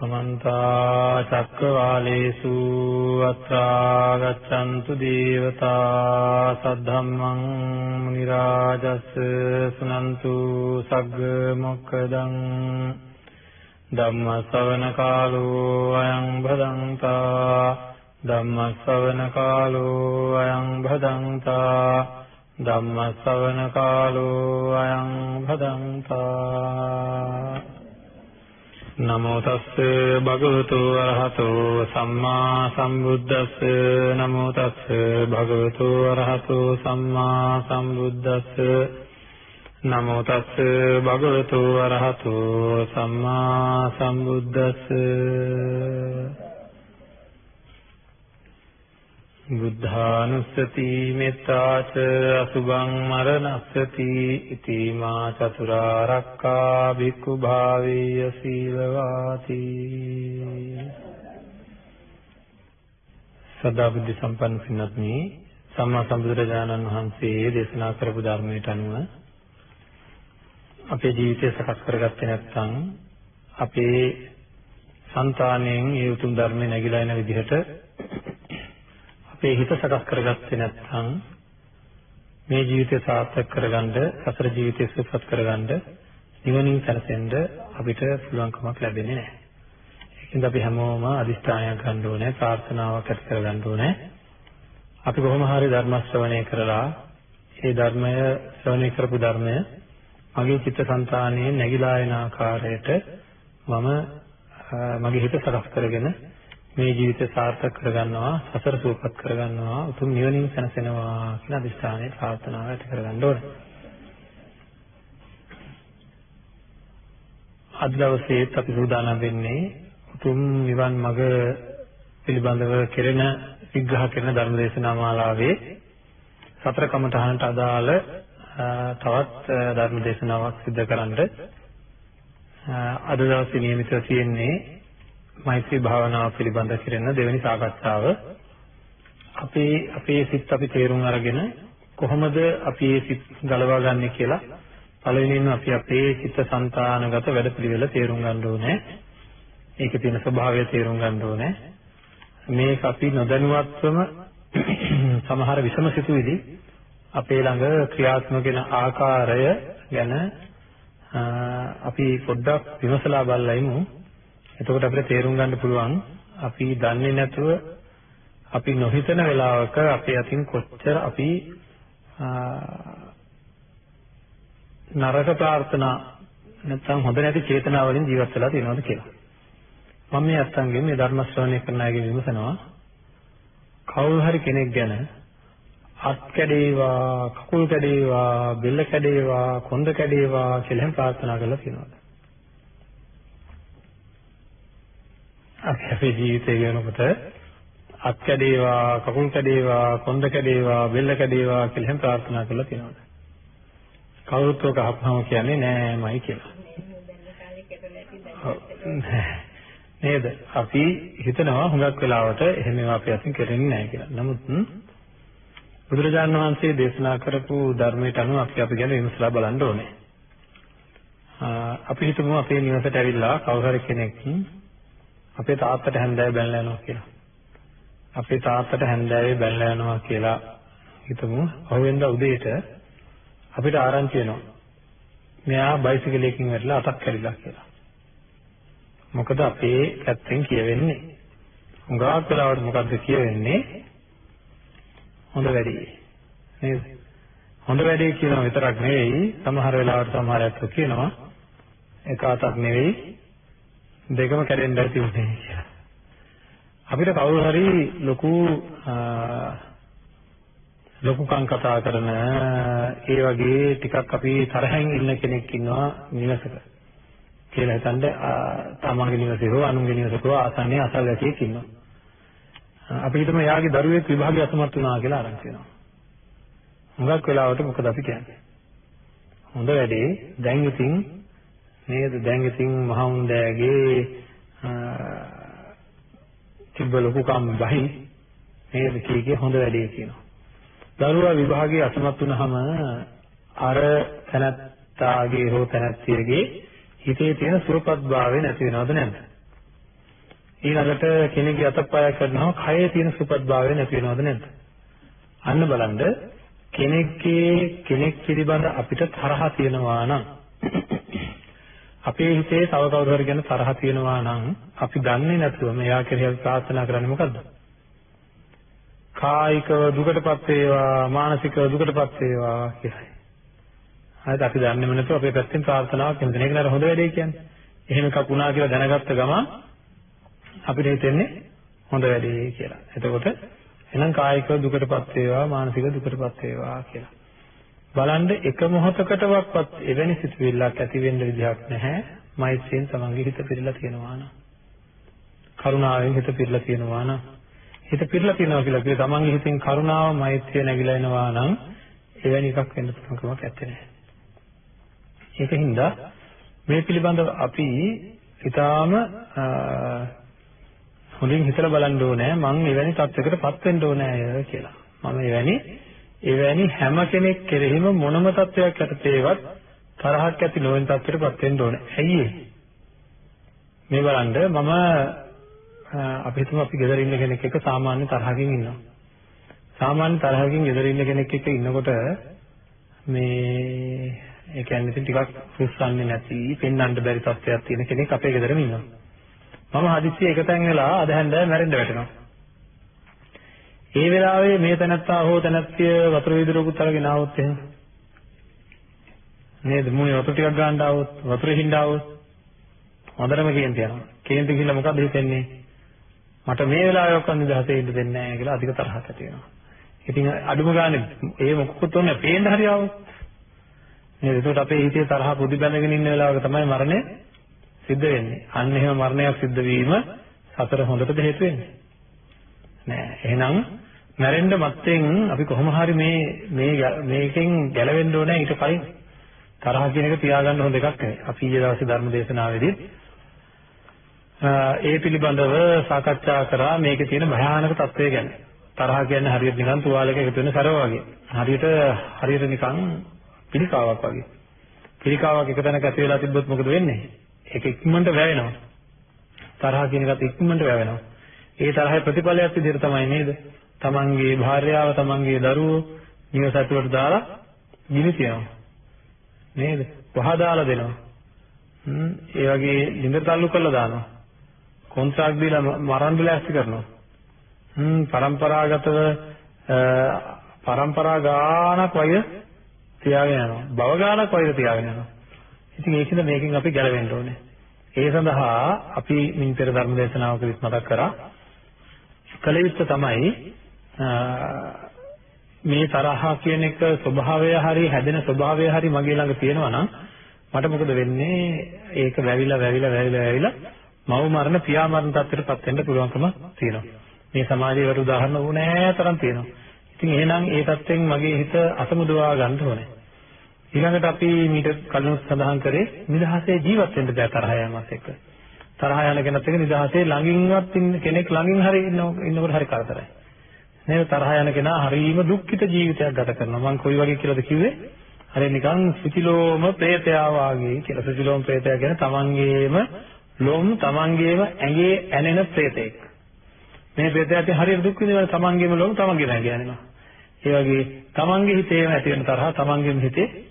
समन्ता चक्रवालेषु अत्रा गच्छन्तु देवता सद्धम्मं मुनिराजस् सुनन्तु सग्गमोक्खदं धम्मश्रवणकालो अयं भदन्ता धम्मश्रवणकालो अयं भदन्ता धम्मश्रवणकालो अयं भदन्ता नमो तस्से भगवतो अरहतो सम्मा सम्बुद्धस्से नमो तस्से भगवतो अरहतो सम्मा सम्बुद्धस्से नमो तस्से भगवतो अरहतो सम्मा सम्बुद्धस्से बुद्धानुස්සති මෙත්තාච අසුභං මරණස්සති ඉති මා චතුරාර්යක්ඛා භික්ඛු භාවේය සීලවාති සදා බුද්ධ සම්පන්න පින්වත්නි සම්මා සම්බුදුරජාණන් වහන්සේ දේශනා කරපු ධර්මයට අනුව අපේ ජීවිතය සකස් කරගත්තේ නැත්නම් අපේ సంతාණයෙන් ඒ උතුම් ධර්මය නැగిලා එන විදිහට අපේ හිත සකස් කරගත්තේ නැත්නම් මේ ජීවිතය සාර්ථක කරගන්න සතර ජීවිතය සුවපත් කරගන්න නිවනින් සැනසෙන්න අපිට පුළුවන්කමක් ලැබෙන්නේ නැහැ. ඒකින්ද අපි හැමෝම අදිෂ්ඨානයක් ගන්න ඕනේ, ප්‍රාර්ථනාවක් ඇති කරගන්න ඕනේ. අපි කොහොම හරි ධර්ම ශ්‍රවණය කරලා ඒ ධර්මය ශ්‍රවණය කරපු ධර්මය මගේ චිත්තසංතානයේ නැగిලා එන ආකාරයට මම මගේ හිත සකස් කරගෙන මේ ජීවිතය සාර්ථක කරගන්නවා, සසර සූපපත් කරගන්නවා, උතුම් නිවනින් සැනසෙනවා කියන අදිස්ථානයේ ප්‍රාර්ථනාව ඇති කරගන්න ඕනේ. අද දවසේ අපි සූදානම් වෙන්නේ උතුම් නිවන් මඟ පිළිබඳව කෙරෙන විග්‍රහ කරන ධර්ම දේශනා මාලාවේ සතර කමඨහනට අදාළ තවත් ධර්ම දේශනාවක් සිදු කරන්න අද දවසේ නියමිතව තියෙන්නේ මෛත්‍රී භාවනාව පිළිබඳ කරන දෙවෙනි සාකච්ඡාව. අපේ සිත් අපි තේරුම් අරගෙන කොහොමද අපි මේ සිත් ගලවා ගන්න කියලා පළවෙනිම අපි අපේ චිත්ත සංතානගත වැඩපිළිවෙල තේරුම් ගන්න ඕනේ. ඒකේ තියෙන ස්වභාවය තේරුම් ගන්න ඕනේ. මේක අපි නොදැනුවත්වම සමහර විෂම සිතුවිලි අපේ ළඟ ක්‍රියාත්මක වෙන ආකාරය ගැන අපි පොඩ්ඩක් විමසලා බලලා එතකොට අපිට තේරුම් ගන්න පුළුවන් අපි දන්නේ නැතුව අපි නොහිතන වෙලාවක අපේ අතින් කොච්චර අපි නරක ප්‍රාර්ථනා නැත්නම් හොඳ නැති චේතනා වලින් ජීවත් වෙලා තියෙනවද කියලා. මම මේ අත්ංගෙන් මේ ධර්ම ශ්‍රවණය කරන අයගෙන් විමසනවා කවුරු හරි කෙනෙක් ගැන අත් කැඩේවා, කකුල් කැඩේවා, බෙල්ල කැඩේවා, කොන්ද කැඩේවා කියලා එහෙම ප්‍රාර්ථනා කරලා තියෙනවද? අපේ ජීවිතය වෙනකොට අත් කැඩේවා, කකුල් කැඩේවා, කොන්ද කැඩේවා, බෙල්ල කැඩේවා කියලා එහෙම ප්‍රාර්ථනා කරලා තියෙනවද? කවුරුත් ඔක අහපුවම කියන්නේ නෑමයි කියලා. නේද? අපි හිතනවා හුඟක් වෙලාවට එහෙම ඒවා අපි අතින් කරන්නේ නෑ කියලා. නමුත් බුදුරජාණන් වහන්සේ දේශනා කරපු ධර්මයට අනුව අපි ගැන විමසලා බලන්න ඕනේ. අපි හිතමු අපේ නිවසට ඇවිල්ලා කවුරු හරි කෙනෙක් අපේ තාත්තට හැන්දෑවේ බැනලා යනවා කියලා. අපේ තාත්තට හැන්දෑවේ බැනලා යනවා කියලා හිතමු. අවුෙන්ද උදේට අපිට ආරංචි වෙනවා. මෙයා බයිසිකලයකින් වැටලා අතක් කැඩිලා කියලා. මොකද අපේ පැත්තෙන් කියවෙන්නේ. හුඟක් වෙලාවට මොකද්ද කියවෙන්නේ? හොඳ වැඩේ. නේද? හොඳ වැඩේ කියනවා විතරක් නෙවෙයි සමහර වෙලාවට සමහර අය කියනවා එක අතක් නෙවෙයි දෙකම කැඩෙන්න ඇති උනේ කියලා. අපිට කවුරු හරි ලොකුකම් කතා කරන ඒ වගේ ටිකක් අපි තරහින් ඉන්න කෙනෙක් ඉන්නවා නිවසක කියලා හිතන්න තමන්ගේ නිවසේ හෝ අනුන්ගේ නිවසක හෝ ආසන්නයේ අසල්වැසියෙක් ඉන්නවා. අපි හිතමු එයාගේ දරුවෙක් විභාගයේ අසමත් වුණා කියලා ආරංචි වෙනවා. හුඟක් වෙලාවට මොකද අපි කියන්නේ? හොඳ වැඩේ දැන් ඉතින් නේද? දැන් ඉතින් මහවුන්දෑගේ තිබ්බ ලොකුකම් බහි නේද කීකේ හොඳ වැඩේ කියනවා. දරුවා විභාගයේ අසමත් වුණාම අර තනත්තාගේ හෝ තනත්තියගේ හිතේ තියෙන සුවපත්භාවය නැති වෙනවද නැද්ද? ඊළඟට කෙනෙක්ගේ අතපය කරනවා කයේ තියෙන සුපත්භාවය නැති වෙනවද නැද්ද? අන්න බලන්න කෙනෙක් පිළිබඳ අපිට තරහ තියෙනවා නම් අපේ හිතේ තව කවුරු හරි ගැන තරහ තියෙනවා නම් අපි දන්නේ නැතුව මෙයා කෙරෙහි අපි ප්‍රාර්ථනා කරන්නේ මොකද්ද? කායිකව දුකටපත් වේවා මානසිකව දුකටපත් වේවා කියලා. හරිද? අපි දන්නේම නැතුව අපේ පැත්තෙන් ප්‍රාර්ථනාවක් කරන එක නේද හොඳ වැඩේ කියන්නේ. එහෙම එකක් වුණා කියලා දැනගත්ත ගමන් අපිට හිතෙන්නේ හොඳ වැඩේ කියලා. එතකොට එහෙනම් කායිකව දුකටපත් වේවා මානසිකව දුකටපත් වේවා කියලා. බලන්න එක මොහොතකටවත් එවැනි සිතුවිල්ලක් ඇති වෙන්න විදිහක් නැහැ. මෛත්‍රියෙන් තමන්ගේ හිත පිරලා තියෙනවා නම්. කරුණාවෙන් හිත පිරලා තියෙනවා නම්. හිත පිරලා තියෙනවා කියලා කිව්වේ තමන්ගේ හිතෙන් කරුණාව මෛත්‍රිය නැగిලා එනවා නම් එවැනි එකක් වෙන්න පුළුවන් කමක් නැත්තේ. ඒකින්ද මේ පිළිබඳව අපි ඊටාම හොඳින් හිතලා බලන්න ඕනේ මම එවැනි තත්යකටපත් වෙන්න ඕනේ කියලා. මම එවැනි හැම කෙනෙක් කෙරෙහිම මොනම තත්වයක් යටතේවත් තරහක් ඇති නොවන තත්යකටපත් වෙන්න ඕනේ. ඇයි මේ බලන්න මම අපි හිතමු අපි ගෙදර ඉන්න කෙනෙක් එක්ක සාමාන්‍ය තරහකින් ඉන්නවා. සාමාන්‍ය තරහකින් ගෙදර ඉන්න කෙනෙක් එක්ක ඉන්නකොට මේ ඒ කියන්නේ ඉතින් ටිකක් රුස්සන්නේ නැති, පෙන්වන්න බැරි තත්ත්වයක් තියෙන කෙනෙක් අපේ ගෙදරම ඉන්නවා. මම හදිස්සියේ එකතෙන් වෙලා අද හැන්දෑව මැරෙන්න වැටෙනවා. ඒ වෙලාවේ මේ තනත්තා හෝ තනත්තිය වතුර වීදුරුවකුත් අරගෙන ආවොත් එහෙම නේද? මුනේ වතුර ටිකක් ගන්න ආවොත්, වතුරේ හින්දා ආවොත් හොඳටම කේන්ති යනවා. කේන්ති කියලා මොකද හිතෙන්නේ? මට මේ වෙලාවේ ඔක්කොම නිදහසේ ඉන්න දෙන්නේ නැහැ කියලා අධික තරහක් ඇති වෙනවා. ඉතින් අඩුම ගානේ ඒ මොකක්වත් ඕනේ පේන්න හරි ආවොත් නේද? ඒකට අපේ හිතේ තරහ පුදි බැඳගෙන ඉන්න වෙලාවක තමයි මරණය සිද්ධ වෙන්නේ. අන්න එහෙම මරණයක් සිද්ධ වීම සතර හොඳටද හේතු වෙන්නේ? නෑ. එහෙනම් මැරෙන්න මත්තෙන් අපි කොහොම හරි මේකෙන් ගැලවෙන්න ඕනේ ඊට කලින්. තරහ කියන එක තියාගන්න හොඳ එකක් නෙවෙයි. අපි ඊයේ දවසේ ධර්ම දේශනාවේදී ඒ පිළිබඳව සාකච්ඡා කරා මේකේ තියෙන භයානක තත්ත්වය ගැන. තරහ කියන්නේ හරියට නිකන් තුවාලයක එකතු වෙන සරව වගේ. හරියට නිකන් පිළිකාවක් වගේ. පිළිකාවක් එක තැනක ඇති වෙලා තිබ්බොත් මොකද වෙන්නේ? ඒක ඉක්මනට වැවෙනවා. තරහ කියන එකත් ඉක්මනට වැවෙනවා. ඒ තරහේ ප්‍රතිඵලයක් විදිහට තමයි නේද? තමන්ගේ භාර්යාව, තමන්ගේ දරුවෝ නිවස ඇතුළට දාලා ගිනි තියනවා. නේද? පහදාලා දෙනවා. ඒ වගේ ලිඳ තල්ලු කරලා දානවා. කොන්ත්‍රාක්ට් දීලා මරන්න ලෑස්ති කරනවා. පරම්පරා ගානක් වෛර තියාගෙන යනවා. භව ගානක් වෛර තියාගෙන යනවා. ඉතින් ඒකින්ද මේකෙන් අපි ගැලවෙන්න ඕනේ. ඒ සඳහා අපි මින් පෙර ධර්ම දේශනාවකදීත් මතක් කරා කල යුත්තේ තමයි මේ තරහ කියන එක ස්වභාවය හරි හැදෙන ස්වභාවය හරි මගේ ළඟ තියෙනවා නම් මට මොකද වෙන්නේ? ඒක වැවිලා මව මරණ පියා මරණ තත්ත්වයටපත් වෙන්න පුළුවන්කම තියෙනවා. මේ සමාජයේ වල උදාහරණ ඕනෑ තරම් තියෙනවා. ඉතින් එහෙනම් ඒ තත්ත්වෙන් මගේ හිත අතමුදවා ගන්න ඕනේ. ඊළඟට අපි මීට කලින් සඳහන් කරේ නිදහසේ ජීවත් වෙන්න බෑ තරහ යෑමත් එක්ක. තරහ යන කෙනත් එක්ක නිදහසේ ළඟින්වත් ඉන්න කෙනෙක් ළඟින් හරි ඉන්නකොට හරි කරදරයි. නේද? තරහ යන කෙනා හරිම දුක්ඛිත ජීවිතයක් ගත කරනවා. මම කොයි වගේ කියලාද කිව්වේ? හරි නිකන් සුචිලෝම ප්‍රේතයා වාගේ කියලා. සුචිලෝම ප්‍රේතයා කියන්නේ තමන්ගේම ලොම් තමන්ගේම ඇඟේ ඇනෙන ප්‍රේතෙක්. මේ ප්‍රේතයාට හරියට දුක් විඳිනවා තමන්ගේම ලොම් තමන්ගේම ඇඟේ ඇනෙනවා. ඒ වගේ තමන්ගේ හිතේම ඇති වෙන තරහ තමන්ගේම හිතේ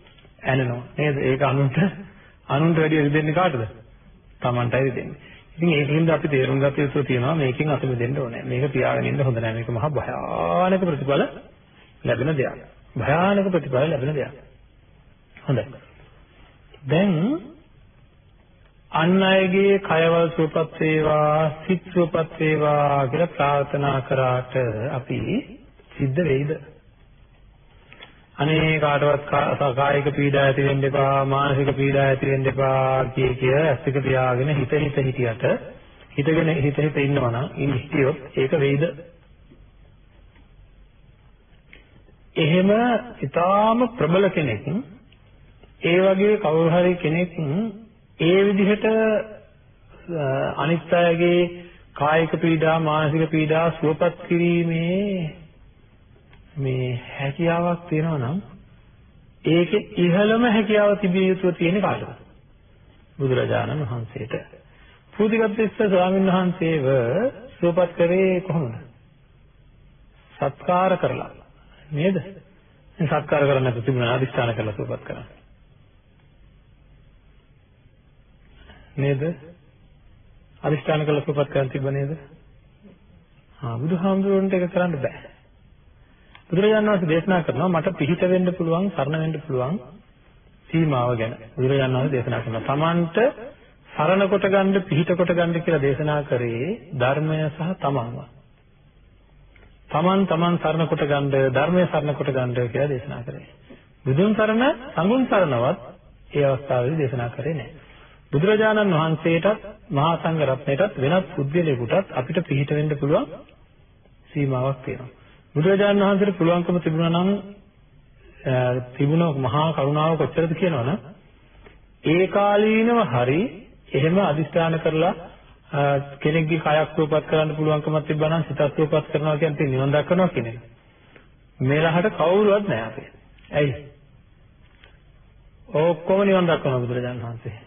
ඇනෙනවා. නේද? ඒක අනුන්ට වැඩි දෙන්නේ කාටද? තමන්ටයි දෙන්නේ. ඉතින් ඒකින්ද අපි තේරුම් ගත යුතු තියෙනවා මේකෙන් අත මිදෙන්න ඕනේ. මේක තියාගෙන ඉන්න හොඳ නැහැ. මේක මහා භයානක ප්‍රතිඵල ලැබෙන දෙයක්. භයානක ප්‍රතිඵල ලැබෙන දෙයක්. හොඳයි. දැන් අන් අයගේ කයවල් සුවපත් වේවා, සිත් සුවපත් වේවා කියලා ප්‍රාර්ථනා කරාට අපි සිද්ධ වෙයිද? අනේ කාටවත් කායික පීඩා ඇති වෙන්න එපා, මානසික පීඩා ඇති වෙන්න එපා කිය ඇස් එක පියාගෙන හිත හිටියට හිත ඉන්නවා නම් හිටියොත් ඒක වෙයිද? එහෙම ඊටාම ප්‍රබල කෙනෙක් ඒ වගේ කවුරු හරි කෙනෙක් ඒ විදිහට අනිත් අයගේ කායික පීඩා මානසික පීඩා සුවපත් කිරීමේ මේ හැකියාවක් තියෙනවා නම් ඒකේ ඉහළම හැකියාව තිබිය යුතු තියෙන කාටද? බුදුරජාණන් වහන්සේට. සූතිගත්තිස්ස ස්වාමීන් වහන්සේව සුවපත් කරේ කොහොමද? සත්කාර කරලා නේද? මේ සත්කාර කරන්නේ නැතු තිබුණා අදිස්ථාන කරලා සුවපත් කරා. නේද? අදිස්ථාන කරලා සුවපත් කරන් තිබ්බ නේද? බුදුහාමුදුරන්ට ඒක කරන්න බෑ. බුදුරජාණන් වහන්සේ දේශනා කරනවා මට පිහිට වෙන්න පුළුවන්, සරණ වෙන්න පුළුවන් සීමාව ගැන. බුදුරජාණන් වහන්සේ දේශනා කරනවා තමන්ට සරණ කොට ගන්න, පිහිට කොට ගන්න කියලා දේශනා කරේ ධර්මය සහ තමන්ව. තමන් සරණ කොට ගන්න, ධර්මය සරණ කොට ගන්න කියලා දේශනා කරේ. බුදුන් සරණ, සංඝුන් සරණවත් ඒ අවස්ථාවේදී දේශනා කරේ නැහැ. බුදුරජාණන් වහන්සේටත් මහා සංඝ රත්නයටත් වෙනත් පුද්ගලයෙකුටත් අපිට පිහිට වෙන්න පුළුවන් සීමාවක් තියෙනවා. බුදුරජාණන් වහන්සේට පුළුවන්කම තිබුණා නම් තිබුණ මහා කරුණාව කොච්චරද කියනවනම් ඒ කාලීනව හරි එහෙම අදිස්ථාන කරලා කෙනෙක්ගේ කයක් සුවපත් කරන්න පුළුවන්කමක් තිබ්බා නම් සිතත් සුවපත් කරනවා කියන්නේ නිවන් දක්වනවා කියන එක. මේලහට කවුරුවත් නැහැ අපේ. ඇයි? ඔක්කොම නිවන් දක්වනවා බුදුරජාණන් වහන්සේ.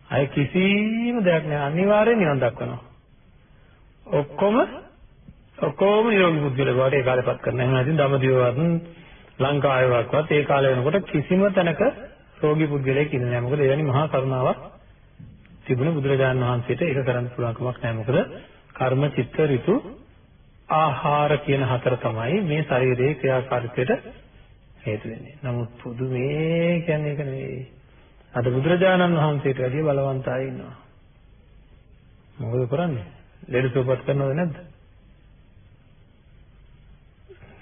අය කිසිම දෙයක් නැහැ, අනිවාර්යෙන් නිවන් දක්වනවා. ඔක්කොම නිරෝගී පුද්ගලයෝ වාට ඒ කාලේපත් කරන. එහෙම නැතිනම් දඹදිවවත් ලංකාවේවත් ඒ කාලේ වෙනකොට කිසිම තැනක රෝගී පුද්ගලයෙක් ඉන්නේ නැහැ. මොකද එවැනි මහා කරුණාවක් තිබුණ බුදුරජාණන් වහන්සේට ඒක කරන්න පුළුවන් කමක් නැහැ. මොකද කර්ම, චිත්ත, ඍතු, ආහාර කියන හතර තමයි මේ ශරීරයේ ක්‍රියාකාරීත්වයට හේතු වෙන්නේ. නමුත් පුදුමේ කියන්නේ ඒක නෙවෙයි. අද බුදුරජාණන් වහන්සේට වැඩිය බලවන්ත අය ඉන්නවා. මොකද කරන්නේ? ලෙඩ සුවපත් කරනවද නැද්ද?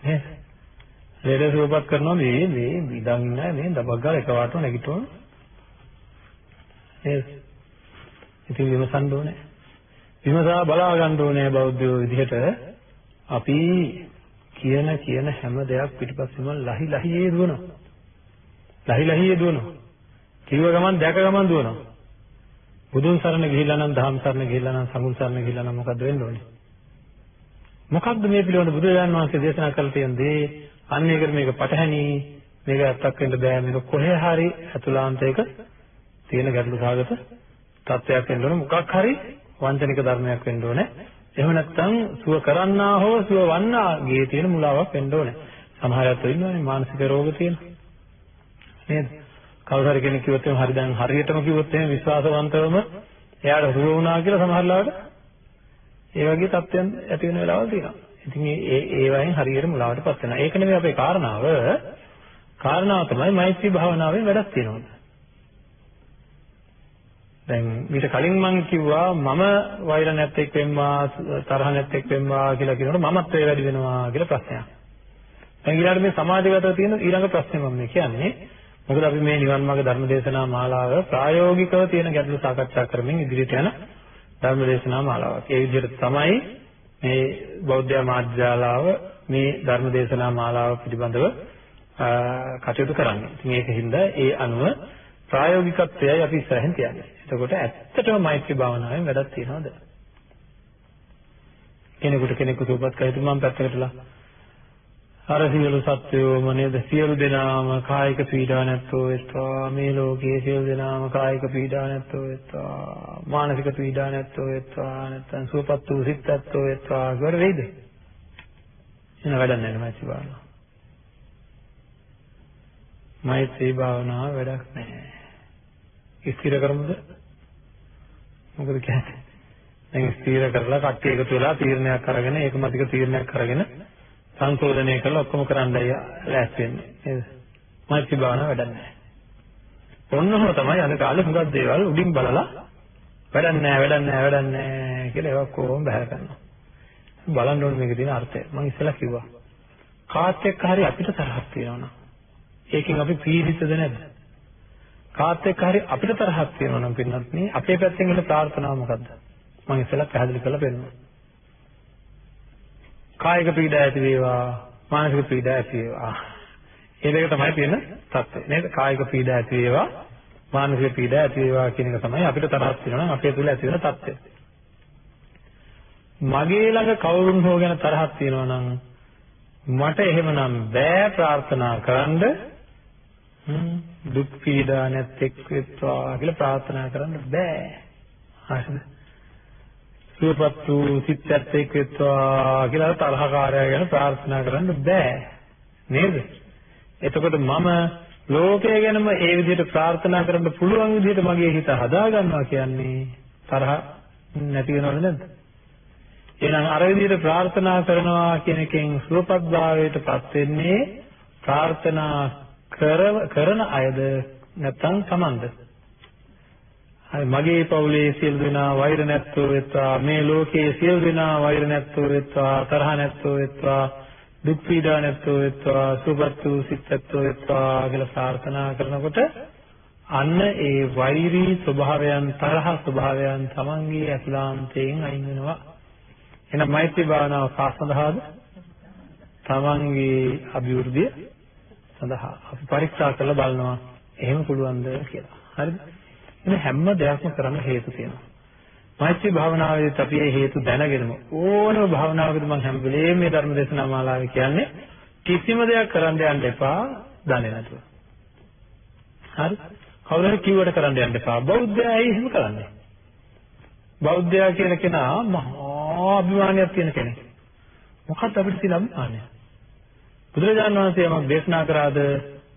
නේද? ලෙඩ සුවපත් කරනවා මේ ඉඳන් ඉන්නේ මේ දබක් ගාලා එකවරට නැගිටිනවා. නේද? ඉතින් විමසන්න ඕනේ. විමසා බලා ගන්න ඕනේ බෞද්ධයෝ විදිහට අපි කියන හැම දෙයක් පිටිපස්සෙම ලහි දුවනවා. කිව්ව ගමන් දැක ගමන් දුවනවා. බුදුන් සරණ ගිහිල්ලා නම්, දහම් සරණ ගිහිල්ලා නම්, සංඝුන් සරණ ගිහිල්ලා නම් මොකද්ද වෙන්න ඕනේ? මොකක්ද මේ පිළිවෙල බුදුරජාණන් වහන්සේ දේශනා කරලා තියෙන දේ? අන්න ඒකට මේක පටහැනි, මේක ඇත්තක් වෙන්න බෑ, මේක කොහේ හරි අතුලාන්තයක තියෙන ගැටලු සාගත තත්ත්වයක් වෙන්න ඕනේ. මොකක් හරි වංචනික ධර්මයක් වෙන්න ඕනේ. එහෙම නැත්නම් සුව කරන්නා හෝ සුව වන්නාගේ තියෙන මුලාවක් වෙන්න ඕනේ. සමහර අය ඉන්නවනේ මානසික රෝග තියෙන. නේද? කවුරු හරි කෙනෙක් කිව්වොත් එහෙනම් හරි දැන් හරියටම කිව්වොත් එහෙනම් විශ්වාසවන්තවම එයාට සුව වුණා කියලා සමහර ලාවට ඒ වගේ තත්ත්වයන් ඇති වෙන වෙලාවල් තියෙනවා. ඉතින් ඒ වයින් හරියට මුලාවටපත් වෙනවා. ඒක නෙමෙයි අපේ කාරණාව. කාරණාව තමයි මෛත්‍රී භාවනාවෙන් වැඩක් තියෙනවා. දැන් ඊට කලින් මම කිව්වා මම වෛර නැත්තේක් වෙම්මා, තරහ නැත්තේක් වෙම්මා කියලා කියනකොට මමත් ඒ වැඩි වෙනවා කියලා ප්‍රශ්නයක්. දැන් ඊළඟට මේ සමාජගතව තියෙන ඊළඟ ප්‍රශ්නේ මම කියන්නේ මොකද අපි මේ නිවන් මාර්ග ධර්ම දේශනා මාලාව ප්‍රායෝගිකව තියෙන ගැටලු සාකච්ඡා කරමින් ඉදිරියට යන ධර්ම දේශනා මාලාවක්. ඒ විදිහට තමයි මේ බෞද්ධ මාධ්‍යාලාව මේ ධර්ම දේශනා මාලාව පිළිබඳව කටයුතු කරන්නේ. ඉතින් ඒකින්ද ඒ අනුව ප්‍රායෝගිකත්වයයි අපි ඉස්සරහින් තියන්නේ. එතකොට ඇත්තටම මෛත්‍රී භාවනාවෙන් වැඩක් තියනවද? කෙනෙකුට සුවපත් කරලා මම පැත්තකටලා අර සියලු සත්වයෝම නේද සියලු දෙනාම කායික පීඩා නැත්තෝ වෙත්වා, මේ ලෝකයේ සියලු දෙනාම කායික පීඩා නැත්තෝ වෙත්වා, මානසික පීඩා නැත්තෝ වෙත්වා, නැත්නම් සුවපත් වූ සිත් නැත්තෝ වෙත්වා කර වේද? එන වැඩක් නැහැ මෛත්‍රී භාවනාව. මෛත්‍රී භාවනාව වැඩක් නැහැ. ස්ථිර කරමුද? මොකද කියන්නේ? දැන් ස්ථිර කරලා කට්ටිය එකතු වෙලා තීරණයක් අරගෙන ඒකමතික තීරණයක් අරගෙන සංශෝධනය කරලා ඔක්කොම කරන්නයි ලෑස්ති වෙන්නේ නේද? මෛත්‍රී භාවනාව වැඩක් නැහැ. ඔන්නම තමයි අද කාලේ හුඟක් දේවල් උඩින් බලලා වැඩක් නැහැ කියලා ඒවා කොහොම බහැර කරනවා. බලන්න ඕනේ මේකේ තියෙන අර්ථය. මම ඉස්සෙල්ලා කිව්වා. කාත් එක්ක හරි අපිට තරහක් තියෙනවා නම් ඒකෙන් අපි පීඩිතද නැද්ද? කාත් එක්ක හරි අපිට තරහක් තියෙනවා නම් පින්නත් නේ අපේ පැත්තෙන් එන ප්‍රාර්ථනාව මොකද්ද? මම ඉස්සෙල්ලා පැහැදිලි කරලා පෙන්නනවා. කායික පීඩා ඇති වේවා, මානසික පීඩා ඇති වේවා. මේ දෙක තමයි තියෙන තත්ත්වය නේද? කායික පීඩා ඇති වේවා, මානසික පීඩා ඇති වේවා කියන එක තමයි අපිට තරහක් තියෙනවා නම් අපේ තුල ඇති වෙන තත්ත්වය. මගේ ළඟ කවුරුන් හෝ ගැන තරහක් තියෙනවා නම් මට එහෙමනම් බෑ ප්‍රාර්ථනා කරන්න දුක් පීඩා නැත්තේක් වෙත්වා කියලා ප්‍රාර්ථනා කරන්න බෑ. හරිද? සුවපත් වූ සිත් ඇත්තෙක් වෙත්වා කියලා තරහකාරයා ගැන ප්‍රාර්ථනා කරන්න බෑ නේද? එතකොට මම ලෝකය ගැනම ඒ විදිහට ප්‍රාර්ථනා කරන්න පුළුවන් විදිහට මගේ හිත හදා ගන්නවා කියන්නේ තරහ නැති වෙනවද නැද්ද? එහෙනම් අර විදිහට ප්‍රාර්ථනා කරනවා කියන එකෙන් සුවපත්භාවයටපත් වෙන්නේ ප්‍රාර්ථනා කරන අයද නැත්නම් Tamand? හරි මගේ පවුලේ සියලු දෙනා වෛර නැත්තෝ වෙත්වා, මේ ලෝකයේ සියලු දෙනා වෛර නැත්තෝ වෙත්වා, තරහ නැත්තෝ වෙත්වා, දුක් පීඩා නැත්තෝ වෙත්වා, සුවපත් වූ සිත් නැත්තෝ වෙත්වා කියලා ප්‍රාර්ථනා කරනකොට අන්න ඒ වෛරී ස්වභාවයන්, තරහ ස්වභාවයන් තමන්ගේ අතුලාන්තයෙන් අයින් වෙනවා. එහෙනම් මෛත්‍රී භාවනාව කා සඳහාද? තමන්ගේ අභිවෘද්ධිය සඳහා. අපි පරීක්ෂා කරලා බලනවා එහෙම පුළුවන්ද කියලා. හරිද? මේ හැම දෙයක්ම කරන්න හේතු තියෙනවා. මෛත්‍රී භාවනාවේදී අපි මේ හේතු දැනගෙනම ඕනම භාවනාවකදී මම හැම වෙලේම මේ ධර්ම දේශනා මාලාවේ කියන්නේ කිසිම දෙයක් කරන්න යන්න එපා දන්නේ නැතුව. හරි? කවුරුහරි කිව්වට කරන්න යන්න එපා. බෞද්ධයා ඇයි එහෙම කරන්නේ? බෞද්ධයා කියන කෙනා මහා අභිමානයක් තියෙන කෙනෙක්. මොකක්ද අපිට තියෙන අභිමානය? බුදුරජාණන් වහන්සේ යමක් දේශනා කරාද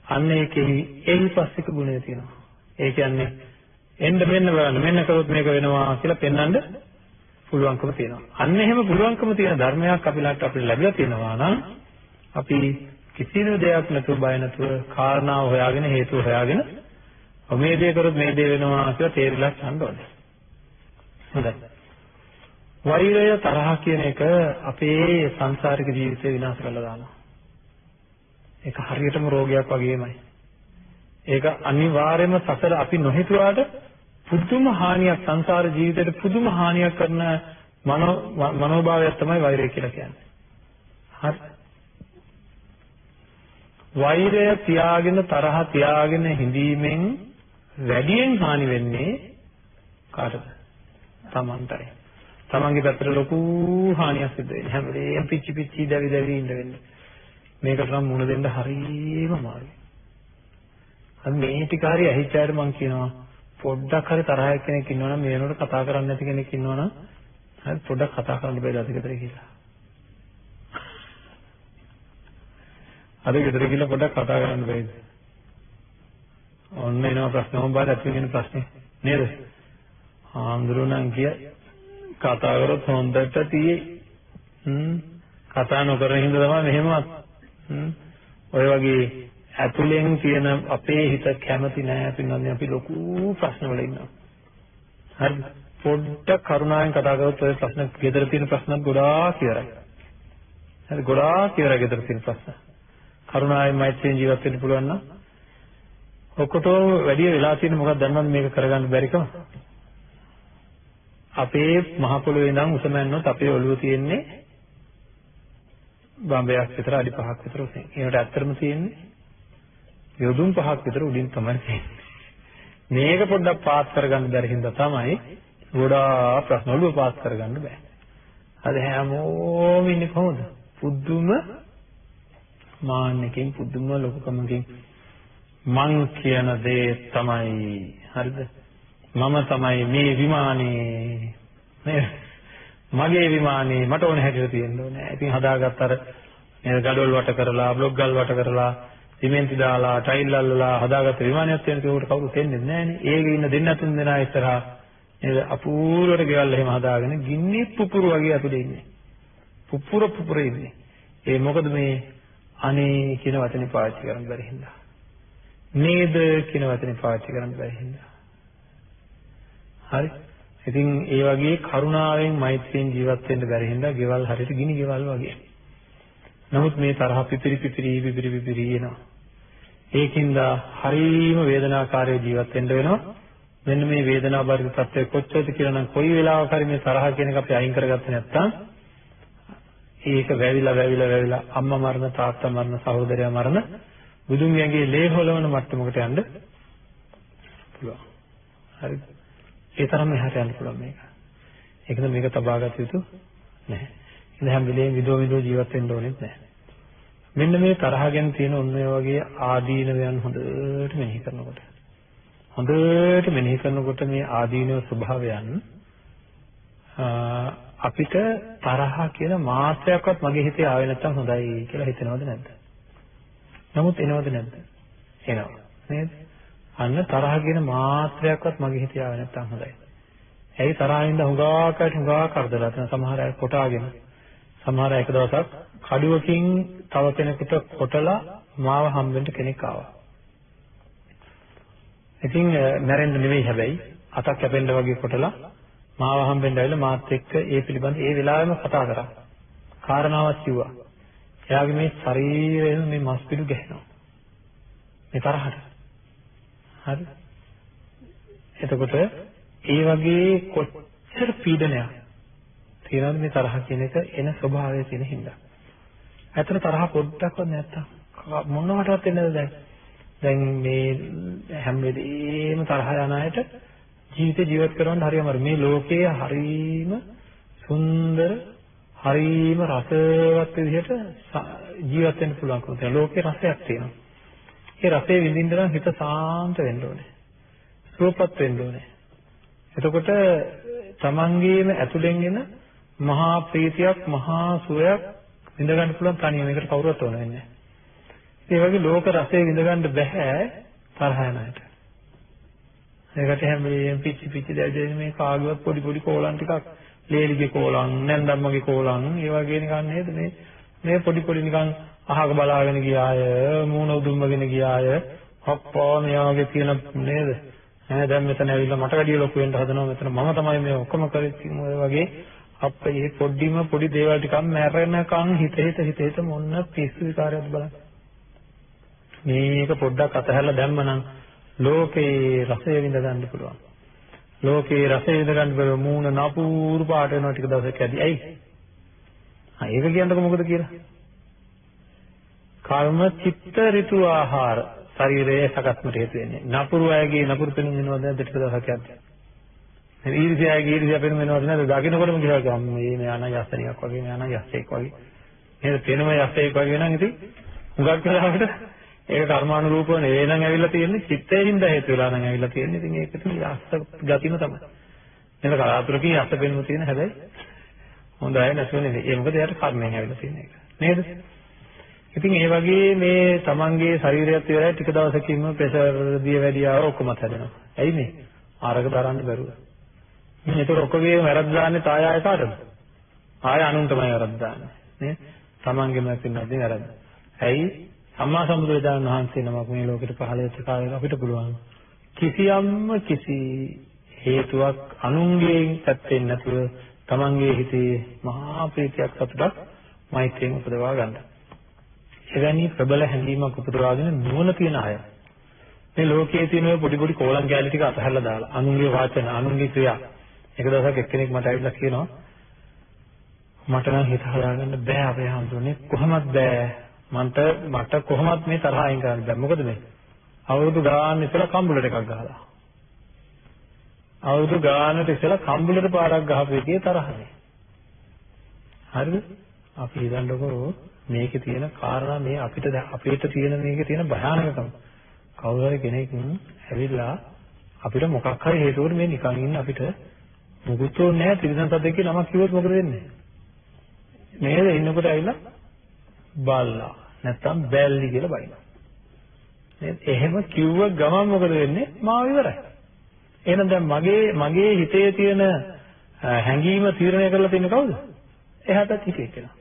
අන්න ඒකෙහි එහිපස්සික ගුණය තියෙනවා. ඒ කියන්නේ එන්න මෙන්න බලන්න මෙන්න කරොත් මේක වෙනවා කියලා පෙන්වන්න පුළුවන්කම තියෙනවා. අන්න එහෙම පුළුවන්කම තියෙන ධර්මයක් අපිට ලැබිලා තියෙනවා නම් අපි කිසිම දෙයක් නැතුව බය නැතුව කාරණාව හොයාගෙන හේතුව හොයාගෙන මේ දේ කරොත් මේ දේ වෙනවා කියලා තේරිලා යන්න ඕනේ. හොඳයි. වෛරය තරහ කියන එක අපේ සංසාරික ජීවිතේ විනාශ කරලා දානවා. ඒක හරියටම රෝගයක් වගේමයි. ඒක අනිවාර්යයෙන්ම සසර අපි නොහිතුවාට පුදුම හානියක් සංසාර ජීවිතේට පුදුම හානියක් කරන මනෝභාවයක් තමයි වෛරය කියලා කියන්නේ. හරි. වෛරය තියාගෙන තරහ තියාගෙන හිඳීමෙන් වැඩියෙන් හානි වෙන්නේ කාටද? තමන්ටයි. තමන්ගේ පැත්තට ලොකු හානියක් සිද්ධ වෙන්නේ. හැම වෙලේම පිච්චි දැවි ඉන්න වෙන්නේ. මේකට නම් මුණ දෙන්න හරියම අමාරුයි. අද මේ ටික හරිය ඇහිච්චාට මම කියනවා පොඩ්ඩක් හරි තරහයක් කෙනෙක් ඉන්නවනම් මේ වෙනකොට කතා කරන්නේ නැති කෙනෙක් ඉන්නවනම් හරි පොඩ්ඩක් කතා කරන්න බැරිද අද ගෙදර කියලා. අද ගෙදර කියලා පොඩ්ඩක් කතා කරන්න බැරිද? ඔන්න එනවා ප්‍රශ්න මොකක්ද ඇති වෙන ප්‍රශ්නේ නේද? ආන්දරුණන් කිය කතා කරොත් හොඳට තියෙයි. කතා නොකරන හින්දා තමයි මෙහෙමවත්. ඔය වගේ ඇතුලෙන් තියෙන අපේ හිත කැමති නෑ පින්නන්නේ අපි ලොකු ප්‍රශ්න වල ඉන්නවා. හරි පොඩ්ඩක් කරුණාවෙන් කතා කරොත් ඔය ප්‍රශ්න ගෙදර තියෙන ප්‍රශ්නත් ගොඩාක් ඉවරයි. හරි ගොඩාක් ඉවරයි ගෙදර තියෙන ප්‍රශ්න. කරුණාවෙන් මෛත්‍රියෙන් ජීවත් වෙන්න පුළුවන් නම් ඔක්කොටම වැඩි වෙලා තියෙන මොකක්ද දන්නවද මේක කරගන්න බැරිකම? අපේ මහ පොළොවේ ඉඳන් උස මැන්නොත් අපේ ඔළුව තියෙන්නේ බම්බයක් විතර අඩි 5ක් විතර උසින්. ඒකට ඇත්තටම තියෙන්නේ යොදුන් 5ක් විතර උඩින් තමයි තියෙන්නේ. මේක පොඩ්ඩක් පාස් කරගන්න බැරි හින්දා තමයි ගොඩාක් ප්‍රශ්න වල පාස් කරගන්න බෑ. අද හැමෝම ඉන්නේ කොහොමද? පුදුම මාන්නකින් පුදුම ලොකුකමකින් මං කියන දේ තමයි හරිද? මම තමයි මේ විමානේ නේද? මගේ විමානේ මට ඕන හැටියට තියෙන්න ඕනේ. ඉතින් හදාගත්ත අර නේද ගඩොල් වට කරලා බ්ලොක් ගල් වට කරලා සිමෙන්ති දාලා ටයිල් අල්ලලා හදාගත්ත විමානයක් තියෙන කෙනෙකුට කවුරුත් එන්නේ නැහැ නේ. ඒකේ ඉන්න දෙන්න තුන් දෙනා ඉස්සරහා නේද අපූර්වට ගෙවල් එහෙම හදාගෙන ගින්නි පුපුරු වගේ අපිට ඉන්නේ. පුපුර ඉන්නේ. ඒ මොකද මේ අනේ කියන වචනේ පාවිච්චි කරන්න බැරි හින්දා. නේද කියන වචනේ පාවිච්චි කරන්න බැරි හින්දා. හරි. ඉතින් ඒ වගේ කරුණාවෙන් මෛත්‍රියෙන් ජීවත් වෙන්න බැරි හින්දා ගෙවල් හරියට ගිනි ගෙවල් වගේ. නමුත් මේ තරහ පිපිරි එනවා. ඒකින්ද හරීම වේදනාකාරී ජීවත් වෙන්න වෙනවා. මෙන්න මේ වේදනාව බරිත තත්ත්වය කොච්චරද කියලා නම් කොයි වෙලාවක හරි මේ තරහ කියන එක අපි අයින් කරගත්තේ නැත්නම් ඒක වැවිලා අම්මා මරණ තාත්තා මරණ සහෝදරයා මරණ බුදුන් ගැඟේ ලේ හොලවන මට්ටමකට යන්න පුළුවන්. හරිද? ඒ තරම් එහාට යන්න පුළුවන් මේක. ඒකද මේක තබාගත යුතු නැහැ. ඉතින් හැම වෙලේම විදෝ ජීවත් වෙන්න ඕනෙත් නැහැ. මෙන්න මේ තරහ ගැන තියෙන ඔන්න ඔය වගේ ආදීනවයන් හොඳට මෙනෙහි කරනකොට මේ ආදීනව ස්වභාවයන් අපිට තරහ කියන මාත්‍රයක්වත් මගේ හිතේ ආවේ නැත්තම් හොඳයි කියලා හිතනවද නැද්ද? නමුත් එනවද නැද්ද? එනවා. නේද? අන්න තරහ කියන මාත්‍රයක්වත් මගේ හිතේ ආවේ නැත්තම් හොඳයි. ඇයි තරහින්ද හුඟා කරදරලා තියෙන සමහර අය කොටාගෙන සමහර අය එක දවසක් කඩුවකින් තව කෙනෙකුට කොටලා මාව හම්බෙන්න කෙනෙක් ආවා. ඉතින් මැරෙන්න නෙවෙයි හැබැයි අතක් කැපෙන්න වගේ කොටලා මාව හම්බෙන්න ඇවිල්ලා මාත් එක්ක ඒ පිළිබඳ ඒ වෙලාවෙම කතා කරා. කාරණාවක් කිව්වා. එයාගේ මේ ශරීරයෙන් මේ මස් පිඩු ගැහෙනවා. මේ තරහට. හරි. එතකොට ඒ වගේ කොච්චර පීඩනයක් තියෙනවද මේ තරහ කියන එක එන ස්වභාවය තියෙන හින්දා. ඇත්තට තරහ පොඩ්ඩක්වත් නැත්තම් මොනවටවත් වෙන්නද දැන්? දැන් මේ හැම වෙලේම තරහ යන අයට ජීවිත කරවන්න හරියම මේ ලෝකයේ හරීම සුන්දර හරීම රසවත් විදිහට ජීවත් වෙන්න පුළුවන්කම තියෙනවා. ලෝකේ රසයක් තියෙනවා. ඒ රසය විඳින්න නම් හිත සාන්ත වෙන්න ඕනේ. සුවපත් වෙන්න ඕනේ. එතකොට තමන්ගේම ඇතුලෙන් එන මහා ප්‍රීතියක් මහා සුවයක් විඳ ගන්න පුළුවන් තනියම. ඒකට කවුරුවත් ඕන වෙන්නේ නැහැ. ඒ වගේ ලෝක රසය විඳ ගන්න බෑ තරහ යන අයට. ඒකට හැම වෙලේම පිච්චි දැජේ මේ කාගේවත් පොඩි කෝලම් ටිකක් ලේලිගේ කෝලම් නැන්දම්මගේ කෝලම් ඒ වගේ නිකන් නේද මේ පොඩි නිකන් අහක බලාගෙන ගියාය මූණ උදුම්මගෙන ගියාය අප්පා මෙයාගේ තියෙන නේද දැන් මෙතන ඇවිල්ලා මට වැඩිය ලොකු වෙන්න හදනවා මෙතන මම තමයි මේ ඔක්කොම කරේ ඔය වගේ අප්පේ මේ පොඩි දේවල් ටිකක් මැරෙනකන් හිත මොන්න පිස්සු විකාරයක්ද බලන්න මේක පොඩ්ඩක් අතහැරලා දැම්මනම් ලෝකේ රසය විඳ ගන්න පුළුවන්. ලෝකේ රසය විඳ ගන්න බැරුව මූණ නපුරු පාට වෙනවා ටික දවසක් ඇද්දි. ඇයි? ඒක කියන්නකො මොකද කියලා? කර්ම චිත්ත ඍතු ආහාර ශරීරයේ සකස්මට හේතු වෙන්නේ. නපුරු අයගේ නපුරු පෙනුම වෙනවද නැද්ද ටික දවසක් ඇද්දි? ඊර්ෂ්‍යාවගේ ඊර්ෂ්‍යා පෙනුම වෙනවද නැද්ද? දකින්නකොටම කියනවා මේ මෙයානම් යස්සනියක් වගේ මෙයානම් යස්සෙක් වගේ. නේද? පෙනුම යස්සෙක් වගේ නම් ඉතින් හුඟක් වෙලාවට ඒක කර්මානුරූපව නෙවෙයි නම් ඇවිල්ලා තියෙන්නේ චිත්තයෙන් හේතු වෙලා නම් ඇවිල්ලා තියෙන්නේ. ඉතින් ඒක ඉතින් යස්ස ගතිම තමයි. නේද? කලාතුරකින් යස්ස පෙනුම තියෙන හැබැයි හොඳයි නැතුව නෙවෙයි. ඒ මොකද එයාට කර්මයෙන් ඇවිල්ලා තියෙන එක. නේද? ඉතින් ඒ වගේ මේ තමන්ගේ ශරීරයත් ඉවරයි ටික දවසකින්ම ප්‍රෙෂර් දිය වැඩියාව ඔක්කොම හැදෙනවා. ඇයි මේ? ආරක දරන්න බැරුව. ඒක ඔක්කොගේ වැරද්ද දාන්නේ තාය ආය කාටද? ආය අනුන්ටමයි වැරද්ද දාන්නේ. නේ? තමන්ගේම පින්නදී වැරද්ද. ඇයි? සම්මා සම්බුදුරජාණන් වහන්සේ නමක් මේ ලෝකෙට පහළ වෙච්ච කාලේ අපිට පුළුවන් කිසි හේතුවක් අනුන්ගේ පැත්තෙන් නැතුව තමන්ගේ හිතේ මහා ප්‍රීතියක් සතුටක් මෛත්‍රියෙන් උපදවා ගන්න. එවැනි ප්‍රබල හැඟීමක් උපදවාගෙන නුවණ තියන අය මේ ලෝකයේ තියෙන පොඩි කෝලම් කැලි ටික අතහැරලා දාලා අනුන්ගේ වචන අනුන්ගේ ක්‍රියා එක දවසක් එක්කෙනෙක් මට ඇවිල්ලා කියනවා මට නම් හිත හදාගන්න බෑ අපේ හඳුනේ කොහොමද බෑ මට කොහොමත් මේ තරහ අයින් කරන්න බෑ. මොකද මේ අවුරුදු ගානක් ඉස්සලා කම්බුලට එකක් ගහලා. අවුරුදු ගානක් ඉස්සලා කම්බුලට පාරක් ගහපු එකේ තරහනේ. හරිද? අපි හිතන්නකෝ මේකේ තියෙන කාරණා මේ අපිට තියෙන මේකේ තියෙන භයානකකම. කවුරු හරි කෙනෙක් ඇවිල්ලා අපිට මොකක් හරි හේතුවකට මේ නිකන් ඉන්න අපිට මුකුත් නැහැ තිරසන් සද්දකේ නමක් කිව්වොත් මොකද වෙන්නේ? නේද? ඉන්නකොට ඇවිල්ලා බල්ලා නැත්තම් බැල්ලි කියලා බයිනවා. නේද? එහෙම කිව්ව ගමන් මොකද වෙන්නේ? මාව ඉවරයි. එහෙනම් දැන් මගේ හිතේ තියෙන හැඟීම තීරණය කරලා තියෙන්නේ කවුද? එහා පැත්තේ හිතේ කෙනා.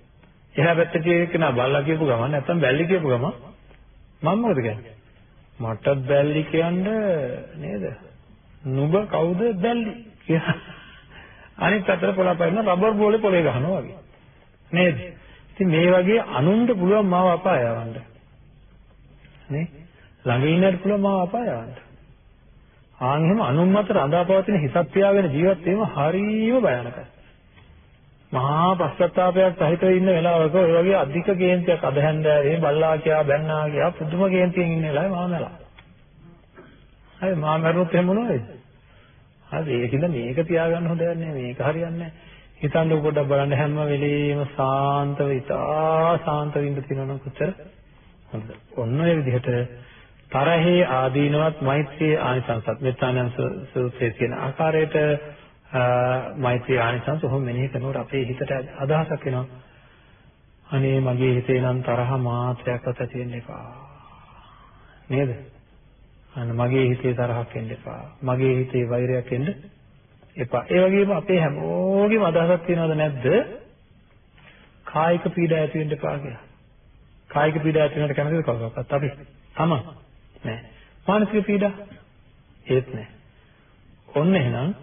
එහා පැත්තේ කෙනා බල්ලා කියපු ගමන් නැත්තම් බැල්ලි කියපු ගමන් මම මොකද කියන්නේ? මට බැල්ලි කියන්නේ නේද? නුඹ කවුද බැල්ලි කියලා. අනිත් අතට පොළපයින් රබර් බෝලේ පොලේ ගහනවා වගේ. නේද? ඉතින් මේ වගේ අනුන්ට පුළුවන් මාව අපාය යවන්න. නේ? ළඟ ඉන්නට පුළුවන් මාව අපාය යවන්න. ආන් එහෙම අනුන් මත රඳාපවතින හිතක් තියාගෙන ජීවත් වීම හරියම භයානකයි. මහා පශ්චාත්තාවයක් සහිතව ඉන්න වෙලාවක ඔය වගේ අධික කේන්තියක් අදහැන්දෑවේ බල්ලා කියා බැන්නා කියා පුදුම කේන්තියෙන් ඉන්න වෙලාවේ මාව මැලා. හරි මාව මැරුණොත් එහෙම මොනවද? හරි ඒකින්ද මේක තියාගන්න හොඳ නැහැ මේක හරියන්නේ නැහැ. හිතන්න පොඩ්ඩක් බලන්න හැම වෙලෙම සාන්තව ඉතා සාන්ත වෙන්න තියෙනවා කොච්චර හොඳද? ඔන්න ඔය විදිහට තරහේ ආදීනවත් මෛත්‍රියේ ආනිසංසත් මෙත්තානං සූත්‍රයේ තියෙන ආකාරයට මෛත්‍රී ආනිසංස ඔහොම මෙනෙහි කරනකොට අපේ හිතට අදහසක් එනවා. අනේ මගේ හිතේ නම් තරහ මාත්‍රයක්වත් ඇති වෙන්න එපා. නේද? මගේ හිතේ තරහක් එන්න එපා. මගේ හිතේ වෛරයක් එන්න එපා. ඒ වගේම අපේ හැමෝගෙම අදහසක් තියෙනවද නැද්ද? කායික පීඩා ඇති වෙන්න එපා කියලා. කායික පීඩා ඇති වෙනවට කැමතිද කවුරක්වත්? අපි තමන් නෑ. මානසික පීඩා ඒත් නෑ. ඔන්න එහෙනම්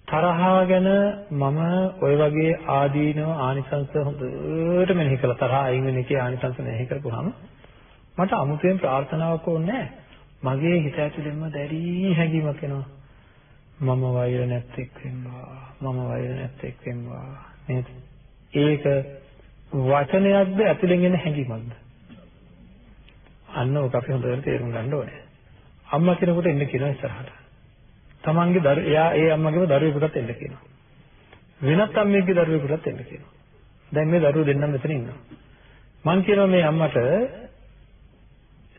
තරහා ගැන මම ඔය වගේ ආදීනව ආනිසංස හොඳට මෙනෙහි කළා. තරහා අයින් වෙන එකේ ආනිසංස මෙනෙහි කරපුවාම මට අමුතුවෙන් ප්‍රාර්ථනාවක් ඕනේ නෑ. මගේ හිත ඇතුළෙන්ම දැඩි හැඟීමක් එනවා. මම වෛර නැත්තේක් වෙනවා. මම වෛර නැත්තේක් වෙනවා. නේද? ඒක වචනයක්ද ඇතුළෙන් එන හැඟීමක්ද? අන්න ඔක අපි හොඳට තේරුම් ගන්න ඕනේ. අම්මා කෙනෙකුට එන්න කියනවා ඉස්සරහට. තමන්ගේ එයා ඒ අම්මගේම දරුවෙකුටත් එන්න කියනවා. වෙනත් අම්මෙක්ගේ දරුවෙකුටත් එන්න කියනවා. දැන් මේ දරුවෝ දෙන්නම මෙතන ඉන්නවා. මං කියනවා මේ අම්මට